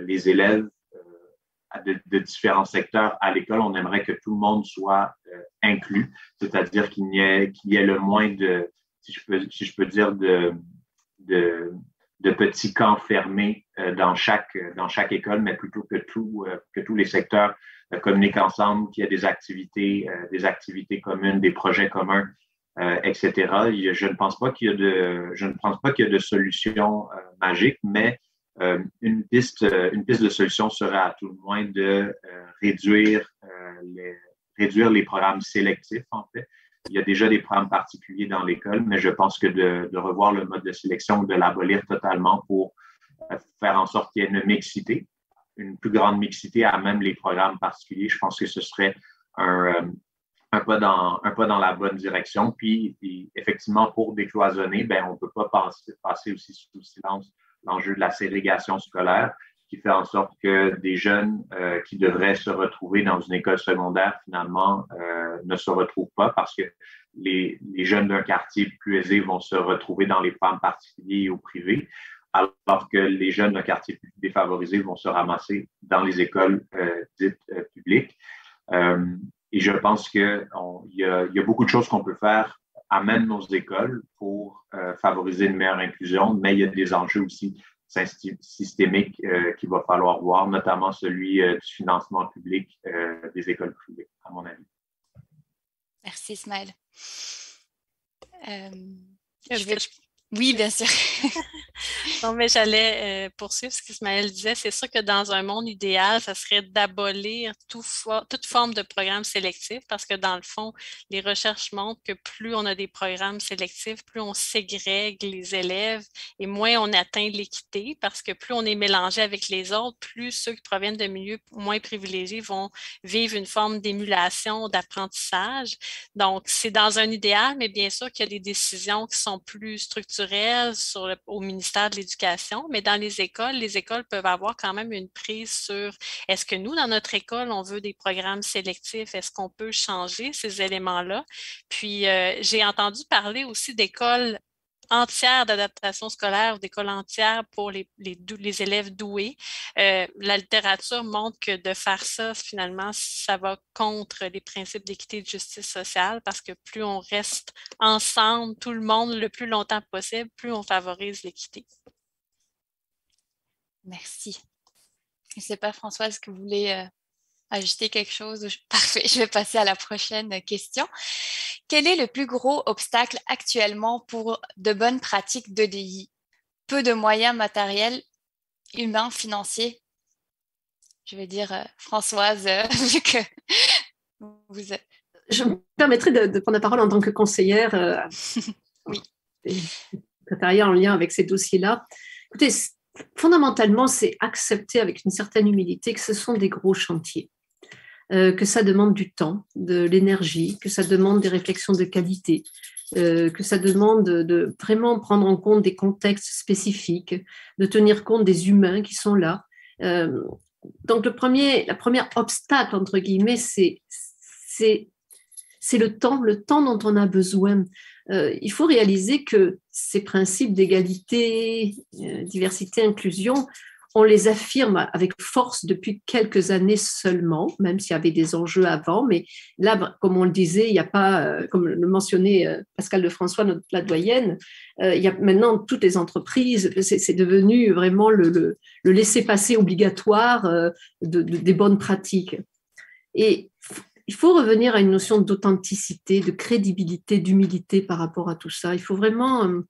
S3: les élèves de différents secteurs à l'école. On aimerait que tout le monde soit inclus, c'est-à-dire qu'il y ait le moins de, si je peux dire, de petits camps fermés dans chaque école, mais plutôt que tous les secteurs communiquent ensemble, qu'il y ait des activités communes, des projets communs, etc. Je ne pense pas qu'il y a de solution magique, mais une piste de solution serait à tout le moins de réduire les programmes sélectifs, en fait. Il y a déjà des programmes particuliers dans l'école, mais je pense que de revoir le mode de sélection, de l'abolir totalement pour faire en sorte qu'il y ait une plus grande mixité à même les programmes particuliers, je pense que ce serait un pas dans la bonne direction. Puis effectivement, pour décloisonner, ben, on ne peut pas passer aussi sous silence l'enjeu de la ségrégation scolaire, qui fait en sorte que des jeunes qui devraient se retrouver dans une école secondaire, finalement, ne se retrouvent pas parce que les jeunes d'un quartier plus aisé vont se retrouver dans les programmes particuliers ou privés, alors que les jeunes d'un quartier plus défavorisé vont se ramasser dans les écoles dites publiques. Et je pense qu'il y a beaucoup de choses qu'on peut faire à même nos écoles pour favoriser une meilleure inclusion, mais il y a des enjeux aussi systémiques qu'il va falloir voir, notamment celui du financement public des écoles privées, à mon avis.
S1: Merci, Ismaël. Oui, bien sûr.
S5: Non, mais j'allais poursuivre ce qu'Ismaël disait. C'est sûr que dans un monde idéal, ça serait d'abolir toute forme de programme sélectif parce que dans le fond, les recherches montrent que plus on a des programmes sélectifs, plus on ségrègue les élèves et moins on atteint l'équité parce que plus on est mélangé avec les autres, plus ceux qui proviennent de milieux moins privilégiés vont vivre une forme d'émulation, d'apprentissage. Donc, c'est dans un idéal, mais bien sûr qu'il y a des décisions qui sont plus structurelles au ministère de l'Éducation, mais dans les écoles peuvent avoir quand même une prise sur est-ce que nous, dans notre école, on veut des programmes sélectifs, est-ce qu'on peut changer ces éléments-là? Puis, j'ai entendu parler aussi d'écoles entières d'adaptation scolaire, d'écoles entières pour les élèves doués. La littérature montre que de faire ça, finalement, ça va contre les principes d'équité et de justice sociale parce que plus on reste ensemble, tout le monde, le plus longtemps possible, plus on favorise l'équité.
S1: Merci. Je ne sais pas, Françoise, est-ce que vous voulez ajouter quelque chose? Parfait, je vais passer à la prochaine question. Quel est le plus gros obstacle actuellement pour de bonnes pratiques d'EDI? Peu de moyens matériels, humains, financiers? Je vais dire Françoise, vu que vous êtes...
S4: Je me permettrai de prendre la parole en tant que conseillère
S1: oui.
S4: En lien avec ces dossiers-là. Écoutez, fondamentalement, c'est accepter avec une certaine humilité que ce sont des gros chantiers. Que ça demande du temps, de l'énergie, que ça demande des réflexions de qualité, que ça demande de vraiment prendre en compte des contextes spécifiques, de tenir compte des humains qui sont là. Donc, la première obstacle, entre guillemets, c'est le temps dont on a besoin. Il faut réaliser que ces principes d'égalité, diversité, inclusion, on les affirme avec force depuis quelques années seulement, même s'il y avait des enjeux avant. Mais là, comme on le disait, il n'y a pas, comme le mentionnait Pascal Lefrançois, la doyenne, il y a maintenant toutes les entreprises, c'est devenu vraiment le laisser-passer obligatoire des bonnes pratiques. Et il faut revenir à une notion d'authenticité, de crédibilité, d'humilité par rapport à tout ça. Il faut vraiment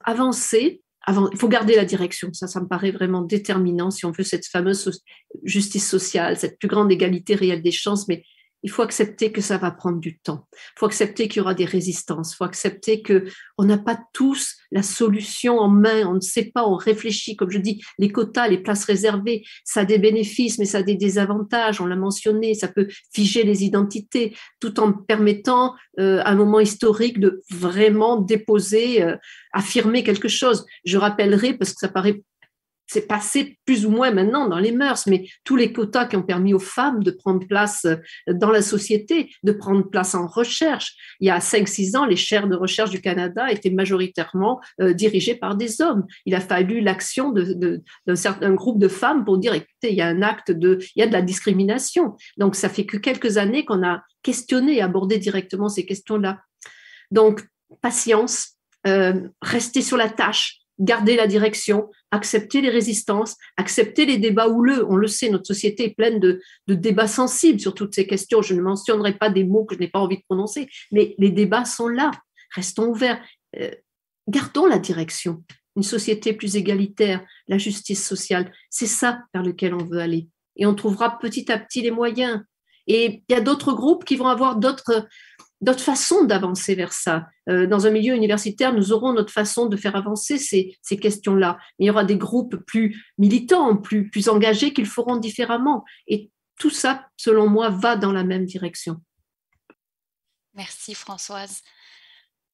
S4: avancer. Il faut garder la direction, ça me paraît vraiment déterminant si on veut cette fameuse justice sociale, cette plus grande égalité réelle des chances, mais il faut accepter que ça va prendre du temps. Il faut accepter qu'il y aura des résistances. Il faut accepter qu'on n'a pas tous la solution en main. On ne sait pas, on réfléchit. Comme je dis, les quotas, les places réservées, ça a des bénéfices, mais ça a des désavantages. On l'a mentionné, ça peut figer les identités tout en permettant à un moment historique de vraiment déposer, affirmer quelque chose. Je rappellerai, parce que ça paraît... C'est passé plus ou moins maintenant dans les mœurs, mais tous les quotas qui ont permis aux femmes de prendre place dans la société, de prendre place en recherche. Il y a 5-6 ans, les chaires de recherche du Canada étaient majoritairement dirigées par des hommes. Il a fallu l'action d'un certain groupe de femmes pour dire, écoutez, il y a il y a de la discrimination. Donc, ça fait que quelques années qu'on a questionné et abordé directement ces questions-là. Donc, patience, rester sur la tâche, garder la direction, accepter les résistances, accepter les débats houleux. On le sait, notre société est pleine de débats sensibles sur toutes ces questions. Je ne mentionnerai pas des mots que je n'ai pas envie de prononcer, mais les débats sont là. Restons ouverts. Gardons la direction. une société plus égalitaire, la justice sociale. C'est ça vers lequel on veut aller. Et on trouvera petit à petit les moyens. Et il y a d'autres groupes qui vont avoir d'autres façons d'avancer vers ça. Dans un milieu universitaire, nous aurons notre façon de faire avancer ces questions-là. Mais il y aura des groupes plus militants, plus engagés qui le feront différemment. Et tout ça, selon moi, va dans la même direction.
S1: Merci Françoise.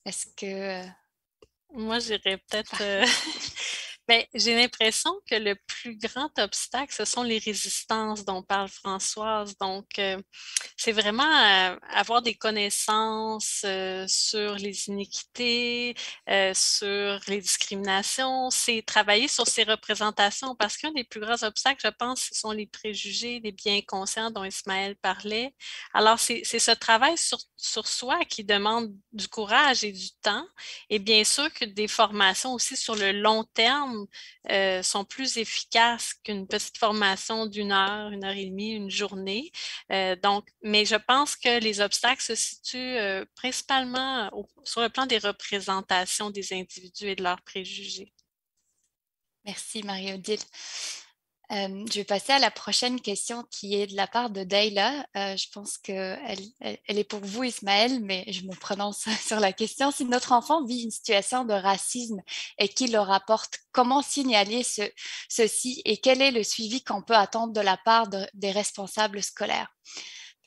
S1: Est-ce que...
S5: Moi, j'irais peut-être... Ben, j'ai l'impression que le plus grand obstacle, ce sont les résistances dont parle Françoise. Donc, c'est vraiment avoir des connaissances sur les iniquités, sur les discriminations, c'est travailler sur ces représentations parce qu'un des plus grands obstacles, je pense, ce sont les préjugés, les biens conscients dont Ismaël parlait. Alors, c'est ce travail sur soi qui demande du courage et du temps et bien sûr que des formations aussi sur le long terme sont plus efficaces qu'une petite formation d'1 heure, 1 heure et demie, une journée. Mais je pense que les obstacles se situent principalement sur le plan des représentations des individus et de leurs préjugés.
S1: Merci Marie-Odile. Je vais passer à la prochaine question qui est de la part de Dayla. Je pense qu'elle est pour vous, Ismaël, mais je me prononce sur la question. Si notre enfant vit une situation de racisme et qu'il le rapporte, comment signaler ceci et quel est le suivi qu'on peut attendre de la part des responsables scolaires?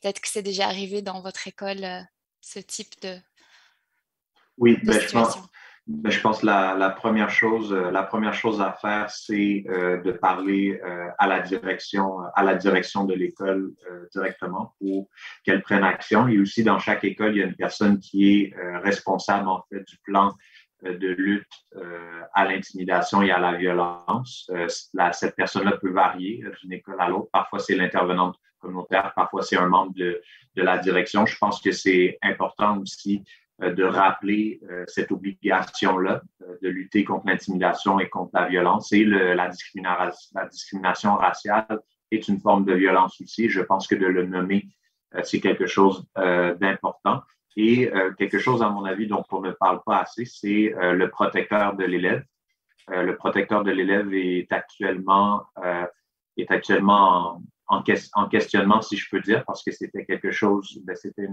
S1: Peut-être que c'est déjà arrivé dans votre école, ce type de situation.
S3: Je pense que la première chose à faire, c'est de parler à la direction de l'école directement pour qu'elle prenne action. Et aussi, dans chaque école, il y a une personne qui est responsable, en fait, du plan de lutte à l'intimidation et à la violence. Cette personne-là peut varier d'une école à l'autre. Parfois, c'est l'intervenante communautaire, parfois, c'est un membre de la direction. Je pense que c'est important aussi de rappeler cette obligation-là de lutter contre l'intimidation et contre la violence. Et la discrimination raciale est une forme de violence aussi. Je pense que de le nommer, c'est quelque chose d'important. Et quelque chose, à mon avis, dont on ne parle pas assez, c'est le protecteur de l'élève. Le protecteur de l'élève est actuellement en questionnement, si je peux dire, parce que c'était quelque chose, c'était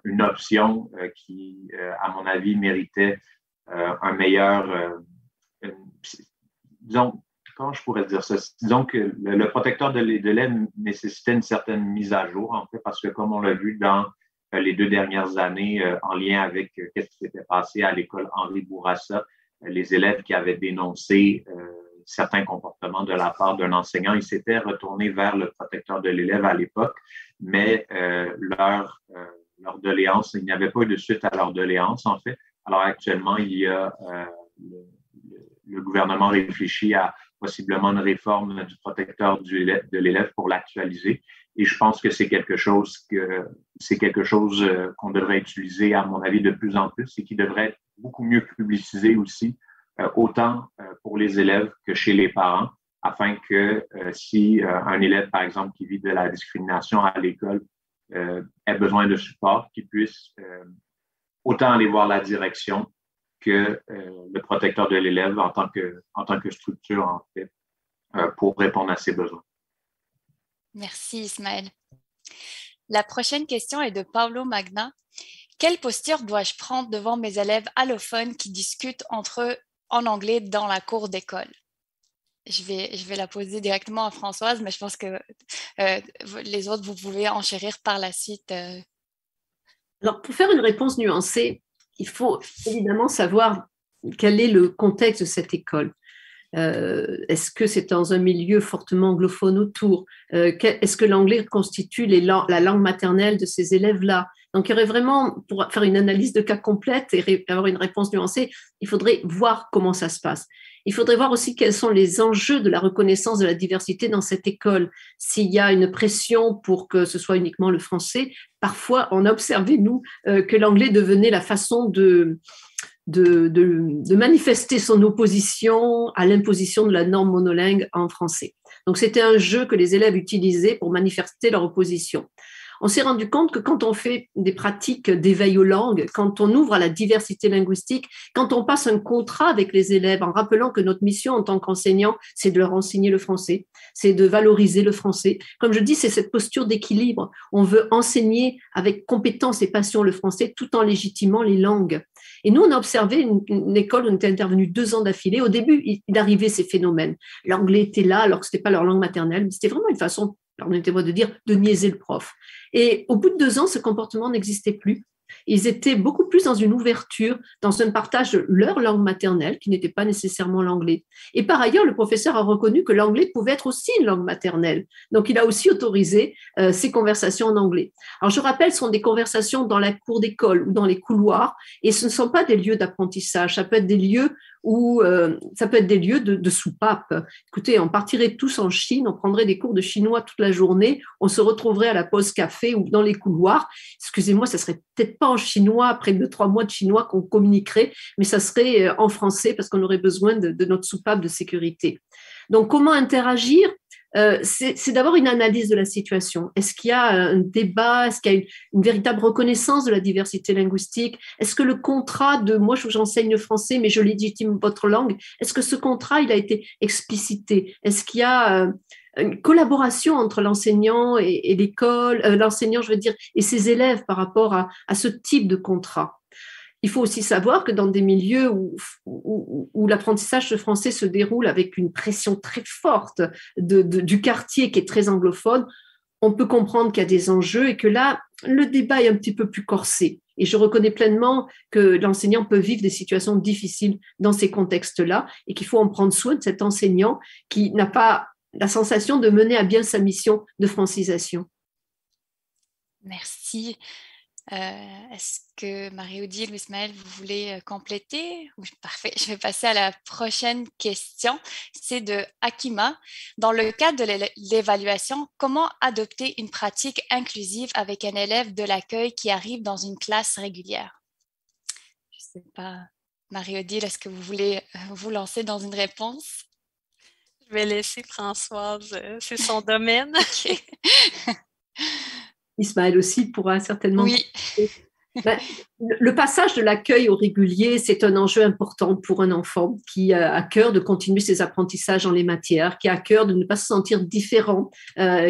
S3: une option qui, à mon avis, méritait un meilleur... disons, comment je pourrais dire ça? Disons que le protecteur de l'élève nécessitait une certaine mise à jour, en fait, parce que comme on l'a vu dans les 2 dernières années, en lien avec ce qui s'était passé à l'école Henri Bourassa, les élèves qui avaient dénoncé certains comportements de la part d'un enseignant, ils s'étaient retournés vers le protecteur de l'élève à l'époque, mais leur doléance, il n'y avait pas eu de suite à leur doléance, en fait. Alors actuellement, il y a le gouvernement réfléchit à possiblement une réforme du protecteur de l'élève pour l'actualiser. Et je pense que c'est quelque chose qu'on devrait utiliser, à mon avis, de plus en plus et qui devrait être beaucoup mieux publicisé aussi, autant pour les élèves que chez les parents, afin que si un élève, par exemple, qui vit de la discrimination à l'école, ait besoin de support, qu'il puisse autant aller voir la direction que le protecteur de l'élève en tant que structure, en fait, pour répondre à ses besoins.
S1: Merci Ismaël. La prochaine question est de Paolo Magna. Quelle posture dois-je prendre devant mes élèves allophones qui discutent entre eux en anglais dans la cour d'école? Je vais la poser directement à Françoise, mais je pense que les autres, vous pouvez enchérir par la suite.
S4: Alors, pour faire une réponse nuancée, il faut évidemment savoir quel est le contexte de cette école. Est-ce que c'est dans un milieu fortement anglophone autour? Est-ce que l'anglais constitue la langue maternelle de ces élèves-là? Donc, il y aurait vraiment, pour faire une analyse de cas complète et avoir une réponse nuancée, il faudrait voir comment ça se passe. Il faudrait voir aussi quels sont les enjeux de la reconnaissance de la diversité dans cette école. S'il y a une pression pour que ce soit uniquement le français, parfois on a observé, nous, que l'anglais devenait la façon de manifester son opposition à l'imposition de la norme monolingue en français. Donc, c'était un jeu que les élèves utilisaient pour manifester leur opposition. On s'est rendu compte que quand on fait des pratiques d'éveil aux langues, quand on ouvre à la diversité linguistique, quand on passe un contrat avec les élèves en rappelant que notre mission en tant qu'enseignant, c'est de leur enseigner le français, c'est de valoriser le français. Comme je dis, c'est cette posture d'équilibre. On veut enseigner avec compétence et passion le français tout en légitimant les langues. Et nous, on a observé une école où on était intervenu 2 ans d'affilée. Au début, il arrivait ces phénomènes. L'anglais était là alors que ce n'était pas leur langue maternelle, mais c'était vraiment une façon, permettez-moi de dire, de niaiser le prof. Et au bout de 2 ans, ce comportement n'existait plus. Ils étaient beaucoup plus dans une ouverture, dans un partage de leur langue maternelle, qui n'était pas nécessairement l'anglais. Et par ailleurs, le professeur a reconnu que l'anglais pouvait être aussi une langue maternelle. Donc, il a aussi autorisé ces conversations en anglais. Alors, je rappelle, ce sont des conversations dans la cour d'école ou dans les couloirs, et ce ne sont pas des lieux d'apprentissage. Ça peut être des lieux de soupape. Écoutez, on partirait tous en Chine, on prendrait des cours de chinois toute la journée, on se retrouverait à la pause café ou dans les couloirs. Excusez-moi, ça serait peut-être pas en chinois, après 2-3 mois de chinois qu'on communiquerait, mais ça serait en français parce qu'on aurait besoin de notre soupape de sécurité. Donc, comment interagir ? C'est d'abord une analyse de la situation. Est-ce qu'il y a un débat? Est-ce qu'il y a une véritable reconnaissance de la diversité linguistique? Est-ce que le contrat de « moi, j'enseigne le français, mais je légitime votre langue », est-ce que ce contrat, il a été explicité? Est-ce qu'il y a une collaboration entre l'enseignant et l'école, l'enseignant, je veux dire, et ses élèves par rapport à ce type de contrat? Il faut aussi savoir que dans des milieux où l'apprentissage français se déroule avec une pression très forte du quartier qui est très anglophone, on peut comprendre qu'il y a des enjeux et que là, le débat est un petit peu plus corsé. Et je reconnais pleinement que l'enseignant peut vivre des situations difficiles dans ces contextes-là et qu'il faut en prendre soin de cet enseignant qui n'a pas la sensation de mener à bien sa mission de francisation.
S1: Merci. Est-ce que Marie-Odile ou Ismaël, vous voulez compléter? Parfait, je vais passer à la prochaine question. C'est de Akima. Dans le cadre de l'évaluation, comment adopter une pratique inclusive avec un élève de l'accueil qui arrive dans une classe régulière? Je ne sais pas, Marie-Odile, est-ce que vous voulez vous lancer dans une réponse?
S5: Je vais laisser Françoise, c'est son domaine.
S1: OK.
S4: Ismaël aussi pourra certainement.
S1: Oui.
S4: Le passage de l'accueil au régulier, c'est un enjeu important pour un enfant qui a à cœur de continuer ses apprentissages dans les matières, qui a à cœur de ne pas se sentir différent,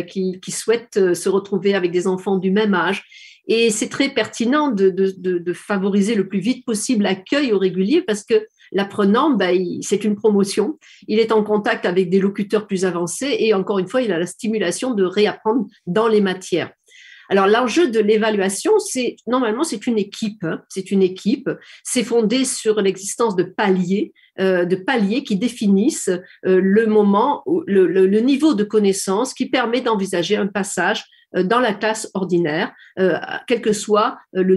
S4: qui souhaite se retrouver avec des enfants du même âge. Et c'est très pertinent de favoriser le plus vite possible l'accueil au régulier parce que l'apprenant, c'est une promotion. Il est en contact avec des locuteurs plus avancés et encore une fois, il a la stimulation de réapprendre dans les matières. Alors, l'enjeu de l'évaluation, normalement, c'est une équipe. C'est une équipe. C'est fondé sur l'existence de paliers qui définissent le niveau de connaissance qui permet d'envisager un passage dans la classe ordinaire, quel que soit le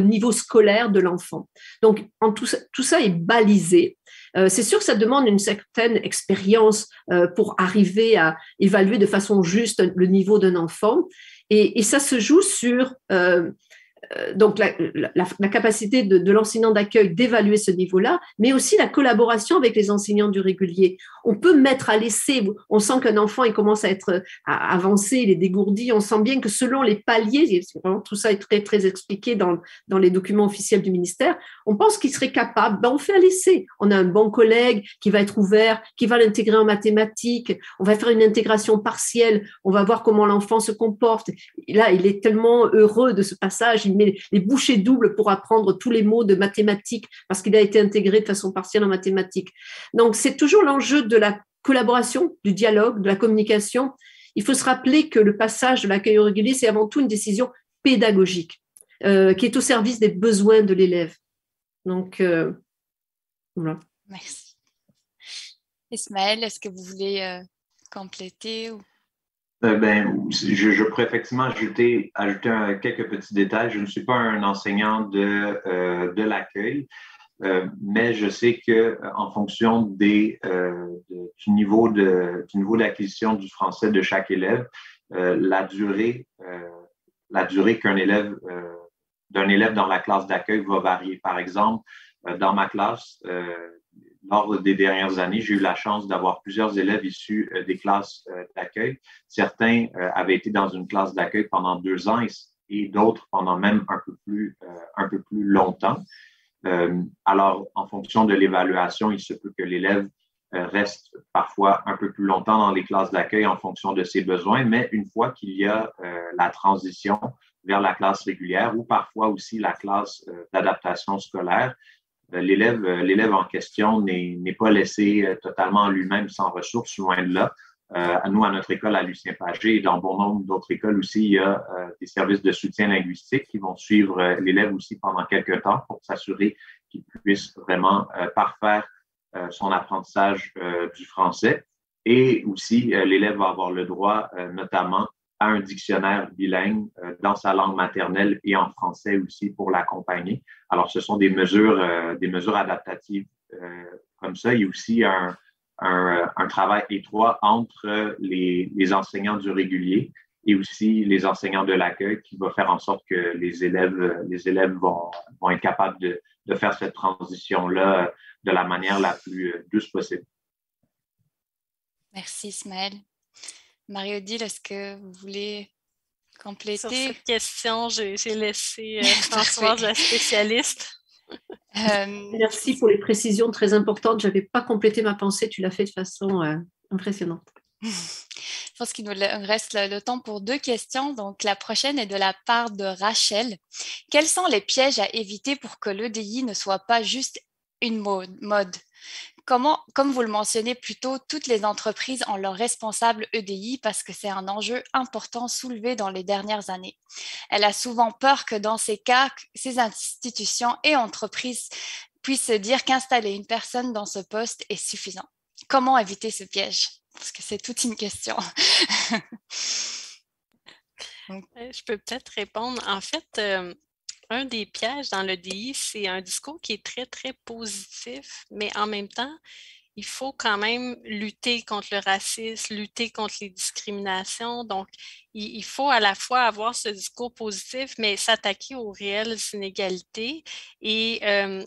S4: niveau scolaire de l'enfant. Donc, tout ça est balisé. C'est sûr que ça demande une certaine expérience pour arriver à évaluer de façon juste le niveau d'un enfant. Et ça se joue sur donc la capacité de l'enseignant d'accueil d'évaluer ce niveau-là, mais aussi la collaboration avec les enseignants du régulier. On peut mettre à l'essai, on sent qu'un enfant il commence à avancer, il est dégourdi, on sent bien que selon les paliers, tout ça est très, très expliqué dans les documents officiels du ministère, on pense qu'il serait capable, on fait à l'essai. On a un bon collègue qui va être ouvert, qui va l'intégrer en mathématiques, on va faire une intégration partielle, on va voir comment l'enfant se comporte. Et là, il est tellement heureux de ce passage, il met les bouchées doubles pour apprendre tous les mots de mathématiques parce qu'il a été intégré de façon partielle en mathématiques. Donc, c'est toujours l'enjeu de la collaboration, du dialogue, de la communication. Il faut se rappeler que le passage de l'accueil au régulier, c'est avant tout une décision pédagogique qui est au service des besoins de l'élève. Donc, voilà.
S1: Merci. Ismaël, est-ce que vous voulez compléter ou...
S3: Je pourrais effectivement ajouter quelques petits détails. Je ne suis pas un enseignant de l'accueil, mais je sais qu'en fonction du niveau d'acquisition du français de chaque élève, la durée d'un élève dans la classe d'accueil va varier. Par exemple, dans ma classe, lors des dernières années, j'ai eu la chance d'avoir plusieurs élèves issus des classes d'accueil. Certains avaient été dans une classe d'accueil pendant 2 ans et d'autres pendant même un peu plus longtemps. Alors, en fonction de l'évaluation, il se peut que l'élève reste parfois un peu plus longtemps dans les classes d'accueil en fonction de ses besoins, mais une fois qu'il y a la transition vers la classe régulière ou parfois aussi la classe d'adaptation scolaire, l'élève en question n'est pas laissé totalement lui-même sans ressources, loin de là. Nous, à notre école à Lucien Pagé et dans bon nombre d'autres écoles aussi, il y a des services de soutien linguistique qui vont suivre l'élève aussi pendant quelques temps pour s'assurer qu'il puisse vraiment parfaire son apprentissage du français. Et aussi, l'élève va avoir le droit notamment à un dictionnaire bilingue dans sa langue maternelle et en français aussi pour l'accompagner. Alors, ce sont des mesures adaptatives comme ça. Il y a aussi un travail étroit entre les enseignants du régulier et aussi les enseignants de l'accueil qui va faire en sorte que les élèves vont être capables de faire cette transition-là de la manière la plus douce possible.
S1: Merci, Ismaël. Marie-Odile, est-ce que vous voulez compléter?
S5: Sur cette question, j'ai laissé Françoise, la spécialiste.
S4: Merci pour les précisions très importantes. Je n'avais pas complété ma pensée. Tu l'as fait de façon impressionnante.
S1: Je pense qu'il nous reste le temps pour 2 questions. Donc, la prochaine est de la part de Rachel. Quels sont les pièges à éviter pour que l'EDI ne soit pas juste une mode? Comme vous le mentionnez plus tôt, toutes les entreprises ont leur responsable EDI parce que c'est un enjeu important soulevé dans les dernières années. Elle a souvent peur que dans ces cas, ces institutions et entreprises puissent se dire qu'installer une personne dans ce poste est suffisant. Comment éviter ce piège? Parce que c'est toute une question.
S5: Je peux peut-être répondre. En fait, un des pièges dans l'EDI, c'est un discours qui est très, très positif, mais en même temps, il faut quand même lutter contre le racisme, lutter contre les discriminations. Donc, il faut à la fois avoir ce discours positif, mais s'attaquer aux réelles inégalités. Et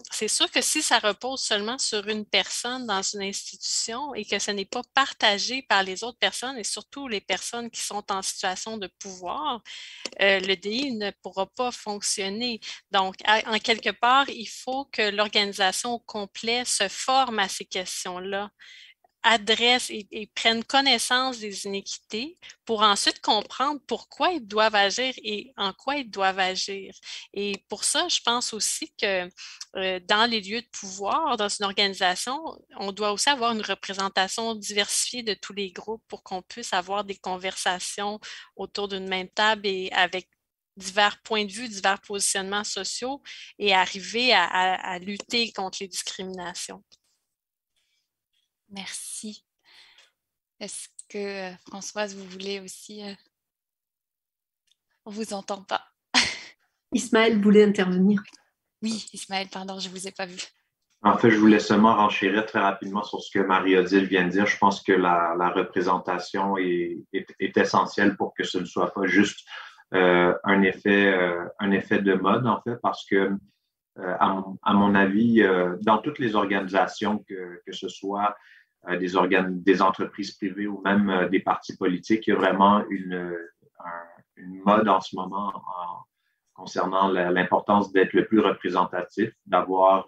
S5: c'est sûr que si ça repose seulement sur une personne dans une institution et que ce n'est pas partagé par les autres personnes et surtout les personnes qui sont en situation de pouvoir, l'EDI ne pourra pas fonctionner. Donc, en quelque part, il faut que l'organisation au complet se forme à ces questions-là, adresse et prenne connaissance des inéquités pour ensuite comprendre pourquoi ils doivent agir et en quoi ils doivent agir. Et pour ça, je pense aussi que dans les lieux de pouvoir, dans une organisation, on doit aussi avoir une représentation diversifiée de tous les groupes pour qu'on puisse avoir des conversations autour d'une même table et avec divers points de vue, divers positionnements sociaux et arriver à lutter contre les discriminations.
S1: Merci. Est-ce que, Françoise, vous voulez aussi... On ne vous entend pas.
S4: Ismaël voulait intervenir.
S1: Oui, Ismaël, pardon, je ne vous ai pas vu.
S3: En fait, je voulais seulement renchérir très rapidement sur ce que Marie-Odile vient de dire. Je pense que la représentation est essentielle pour que ce ne soit pas juste un effet de mode, en fait, parce que, à mon avis, dans toutes les organisations, que ce soit des entreprises privées ou même des partis politiques, il y a vraiment une mode en ce moment concernant l'importance d'être le plus représentatif, d'avoir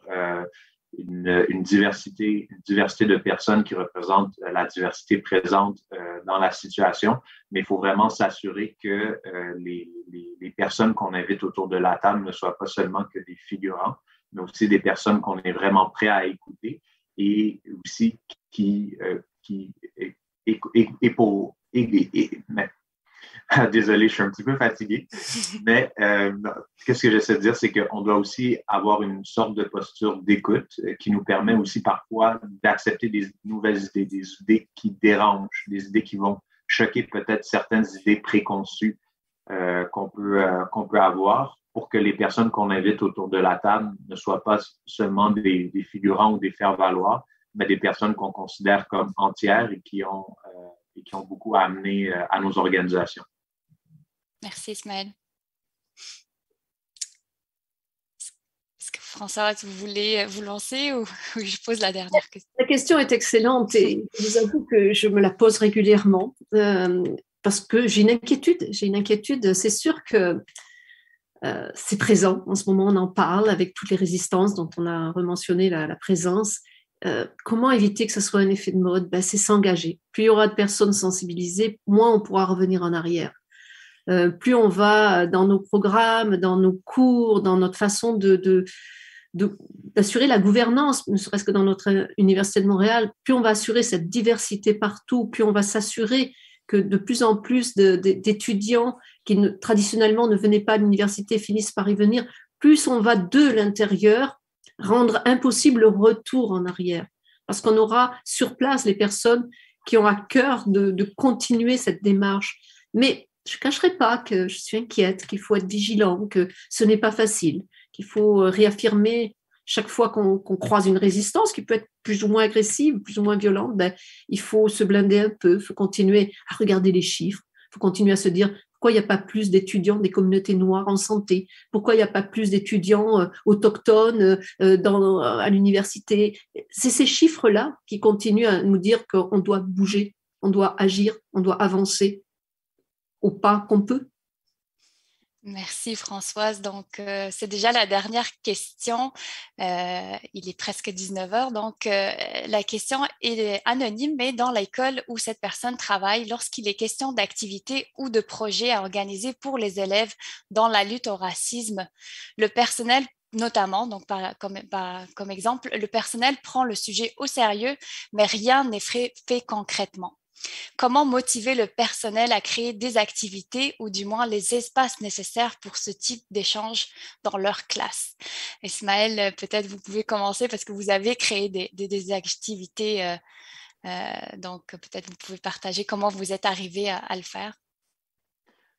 S3: une diversité de personnes qui représentent la diversité présente dans la situation, mais il faut vraiment s'assurer que les personnes qu'on invite autour de la table ne soient pas seulement que des figurants, mais aussi des personnes qu'on est vraiment prêt à écouter et aussi désolé, je suis un petit peu fatigué, mais qu'est-ce que j'essaie de dire, c'est qu'on doit aussi avoir une sorte de posture d'écoute qui nous permet aussi parfois d'accepter des nouvelles idées, des idées qui dérangent, des idées qui vont choquer peut-être certaines idées préconçues qu'on peut avoir pour que les personnes qu'on invite autour de la table ne soient pas seulement des figurants ou des faire-valoir, mais des personnes qu'on considère comme entières et qui ont beaucoup à amener à nos organisations.
S1: Merci, Ismaël. Est-ce que vous Françoise, vous voulez vous lancer ou je pose la dernière question?
S4: La question est excellente et je vous avoue que je me la pose régulièrement parce que j'ai une inquiétude. C'est sûr que c'est présent. En ce moment, on en parle avec toutes les résistances dont on a rementionné la présence. Comment éviter que ce soit un effet de mode? C'est s'engager. Plus il y aura de personnes sensibilisées, moins on pourra revenir en arrière. Plus on va dans nos programmes, dans nos cours, dans notre façon d'assurer la gouvernance, ne serait-ce que dans notre université de Montréal, plus on va assurer cette diversité partout, plus on va s'assurer que de plus en plus d'étudiants qui traditionnellement ne venaient pas à l'université finissent par y venir, plus on va de l'intérieur rendre impossible le retour en arrière. Parce qu'on aura sur place les personnes qui ont à cœur de continuer cette démarche. Mais je ne cacherai pas que je suis inquiète, qu'il faut être vigilant, que ce n'est pas facile, qu'il faut réaffirmer chaque fois qu'on croise une résistance qui peut être plus ou moins agressive, plus ou moins violente, il faut se blinder un peu, il faut continuer à regarder les chiffres, il faut continuer à se dire pourquoi il n'y a pas plus d'étudiants des communautés noires en santé, pourquoi il n'y a pas plus d'étudiants autochtones à l'université. C'est ces chiffres-là qui continuent à nous dire qu'on doit bouger, on doit agir, on doit avancer au pas qu'on peut.
S1: Merci Françoise. Donc, c'est déjà la dernière question. Il est presque 19h. Donc, la question est anonyme, mais dans l'école où cette personne travaille, lorsqu'il est question d'activités ou de projets à organiser pour les élèves dans la lutte au racisme, le personnel notamment, donc comme exemple, le personnel prend le sujet au sérieux, mais rien n'est fait concrètement. Comment motiver le personnel à créer des activités ou du moins les espaces nécessaires pour ce type d'échange dans leur classe? Ismaël, peut-être vous pouvez commencer parce que vous avez créé des activités, donc peut-être vous pouvez partager comment vous êtes arrivé à le faire.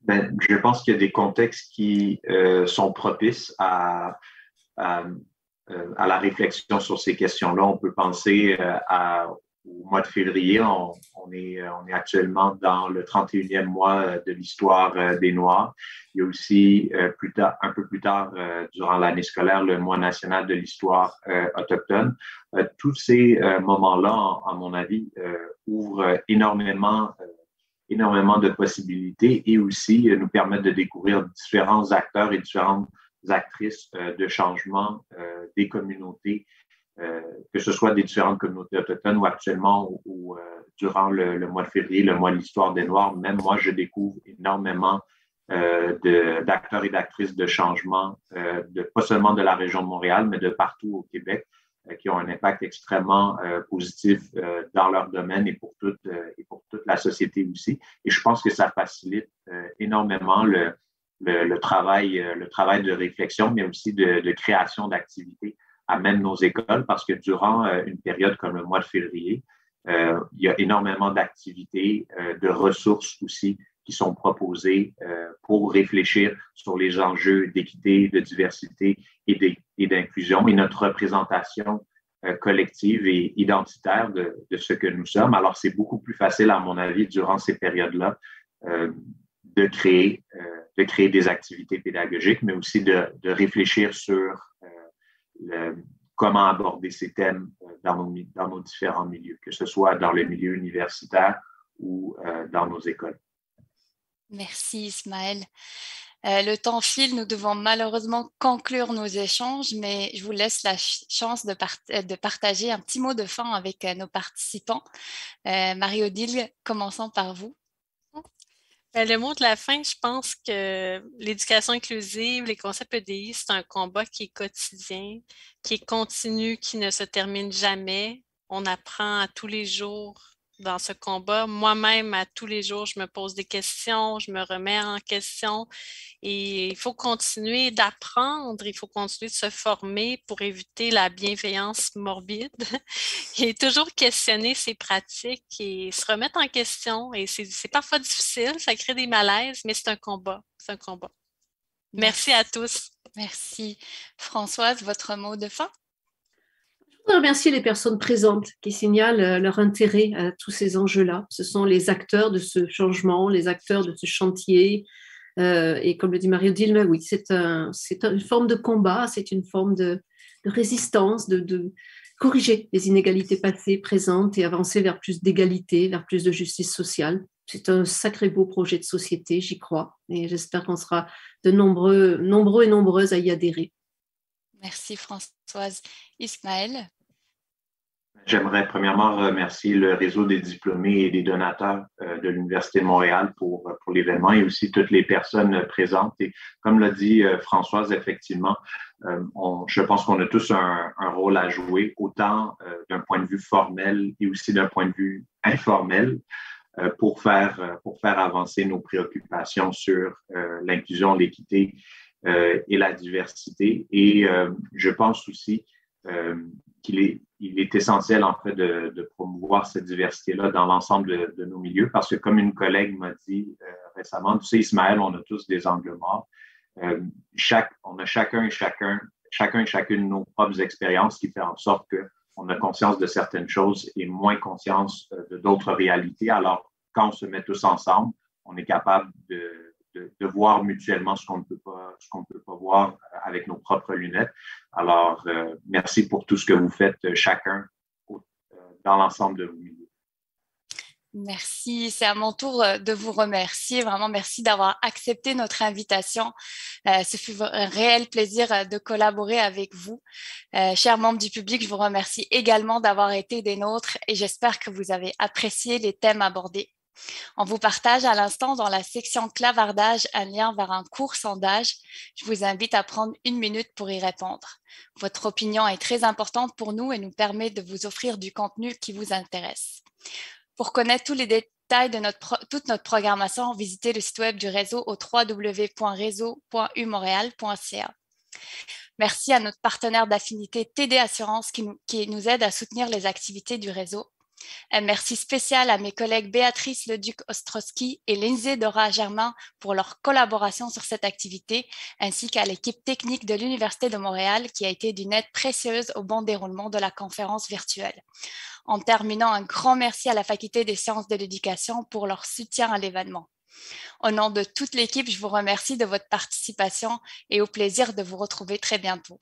S3: Je pense qu'il y a des contextes qui sont propices à la réflexion sur ces questions-là. On peut penser au mois de février, on est actuellement dans le 31e mois de l'histoire des Noirs. Il y a aussi un peu plus tard, durant l'année scolaire, le mois national de l'histoire autochtone. Tous ces moments-là, à mon avis, ouvrent énormément de possibilités et aussi nous permettent de découvrir différents acteurs et différentes actrices de changement des communautés, que ce soit des différentes communautés autochtones ou actuellement ou durant le mois de février, le mois de l'histoire des Noirs. Même moi, je découvre énormément d'acteurs et d'actrices de changement, pas seulement de la région de Montréal, mais de partout au Québec, qui ont un impact extrêmement positif dans leur domaine et pour toute la société aussi. Et je pense que ça facilite énormément le travail de réflexion, mais aussi de création d'activités à même nos écoles, parce que durant une période comme le mois de février, il y a énormément d'activités, de ressources aussi qui sont proposées pour réfléchir sur les enjeux d'équité, de diversité et d'inclusion et notre représentation collective et identitaire de ce que nous sommes. Alors, c'est beaucoup plus facile, à mon avis, durant ces périodes-là, de créer des activités pédagogiques, mais aussi de réfléchir sur comment aborder ces thèmes dans nos différents milieux, que ce soit dans le milieu universitaire ou dans nos écoles.
S1: Merci Ismaël. Le temps file, nous devons malheureusement conclure nos échanges, mais je vous laisse la chance de partager un petit mot de fin avec nos participants. Marie-Odile, commençons par vous.
S5: Le mot de la fin, je pense que l'éducation inclusive, les concepts EDI, c'est un combat qui est quotidien, qui est continu, qui ne se termine jamais. On apprend à tous les jours dans ce combat. Moi-même, à tous les jours, je me pose des questions, je me remets en question et il faut continuer d'apprendre, il faut continuer de se former pour éviter la bienveillance morbide et toujours questionner ses pratiques et se remettre en question. Et c'est parfois difficile, ça crée des malaises, mais c'est un combat. C'est un combat. Merci à tous.
S1: Merci. Françoise, votre mot de fin?
S4: Je voudrais remercier les personnes présentes qui signalent leur intérêt à tous ces enjeux-là. Ce sont les acteurs de ce changement, les acteurs de ce chantier. Et comme le dit Marie-Odile, oui, c'est une forme de combat, c'est une forme résistance, de corriger les inégalités passées, présentes et avancer vers plus d'égalité, vers plus de justice sociale. C'est un sacré beau projet de société, j'y crois, et j'espère qu'on sera de nombreux et nombreuses à y adhérer.
S1: Merci Françoise. Ismaël?
S3: J'aimerais premièrement remercier le réseau des diplômés et des donateurs de l'Université de Montréal pour l'événement et aussi toutes les personnes présentes. Et comme l'a dit Françoise, effectivement, je pense qu'on a tous un rôle à jouer, autant d'un point de vue formel et aussi d'un point de vue informel, pour faire avancer nos préoccupations sur l'inclusion, l'équité et la diversité. Et je pense aussi qu'il est essentiel, en fait, de promouvoir cette diversité-là dans l'ensemble de nos milieux, parce que, comme une collègue m'a dit récemment, tu sais, Ismaël, on a tous des angles morts. On a chacun et chacune nos propres expériences qui fait en sorte qu'on a conscience de certaines choses et moins conscience de d'autres réalités. Alors, quand on se met tous ensemble, on est capable de voir mutuellement ce qu'on ne peut pas voir avec nos propres lunettes. Alors, merci pour tout ce que vous faites chacun dans l'ensemble de vos milieux.
S1: Merci, c'est à mon tour de vous remercier. Vraiment, merci d'avoir accepté notre invitation. Ce fut un réel plaisir de collaborer avec vous. Chers membres du public, je vous remercie également d'avoir été des nôtres et j'espère que vous avez apprécié les thèmes abordés. On vous partage à l'instant dans la section clavardage un lien vers un court sondage. Je vous invite à prendre 1 minute pour y répondre. Votre opinion est très importante pour nous et nous permet de vous offrir du contenu qui vous intéresse. Pour connaître tous les détails de toute notre programmation, visitez le site web du réseau au www.réseau.umontréal.ca. Merci à notre partenaire d'affinité TD Assurance qui nous aide à soutenir les activités du réseau. Un merci spécial à mes collègues Béatrice Leduc-Ostrowski et Lindsay Dora-Germain pour leur collaboration sur cette activité, ainsi qu'à l'équipe technique de l'Université de Montréal qui a été d'une aide précieuse au bon déroulement de la conférence virtuelle. En terminant, un grand merci à la Faculté des sciences de l'éducation pour leur soutien à l'événement. Au nom de toute l'équipe, je vous remercie de votre participation et au plaisir de vous retrouver très bientôt.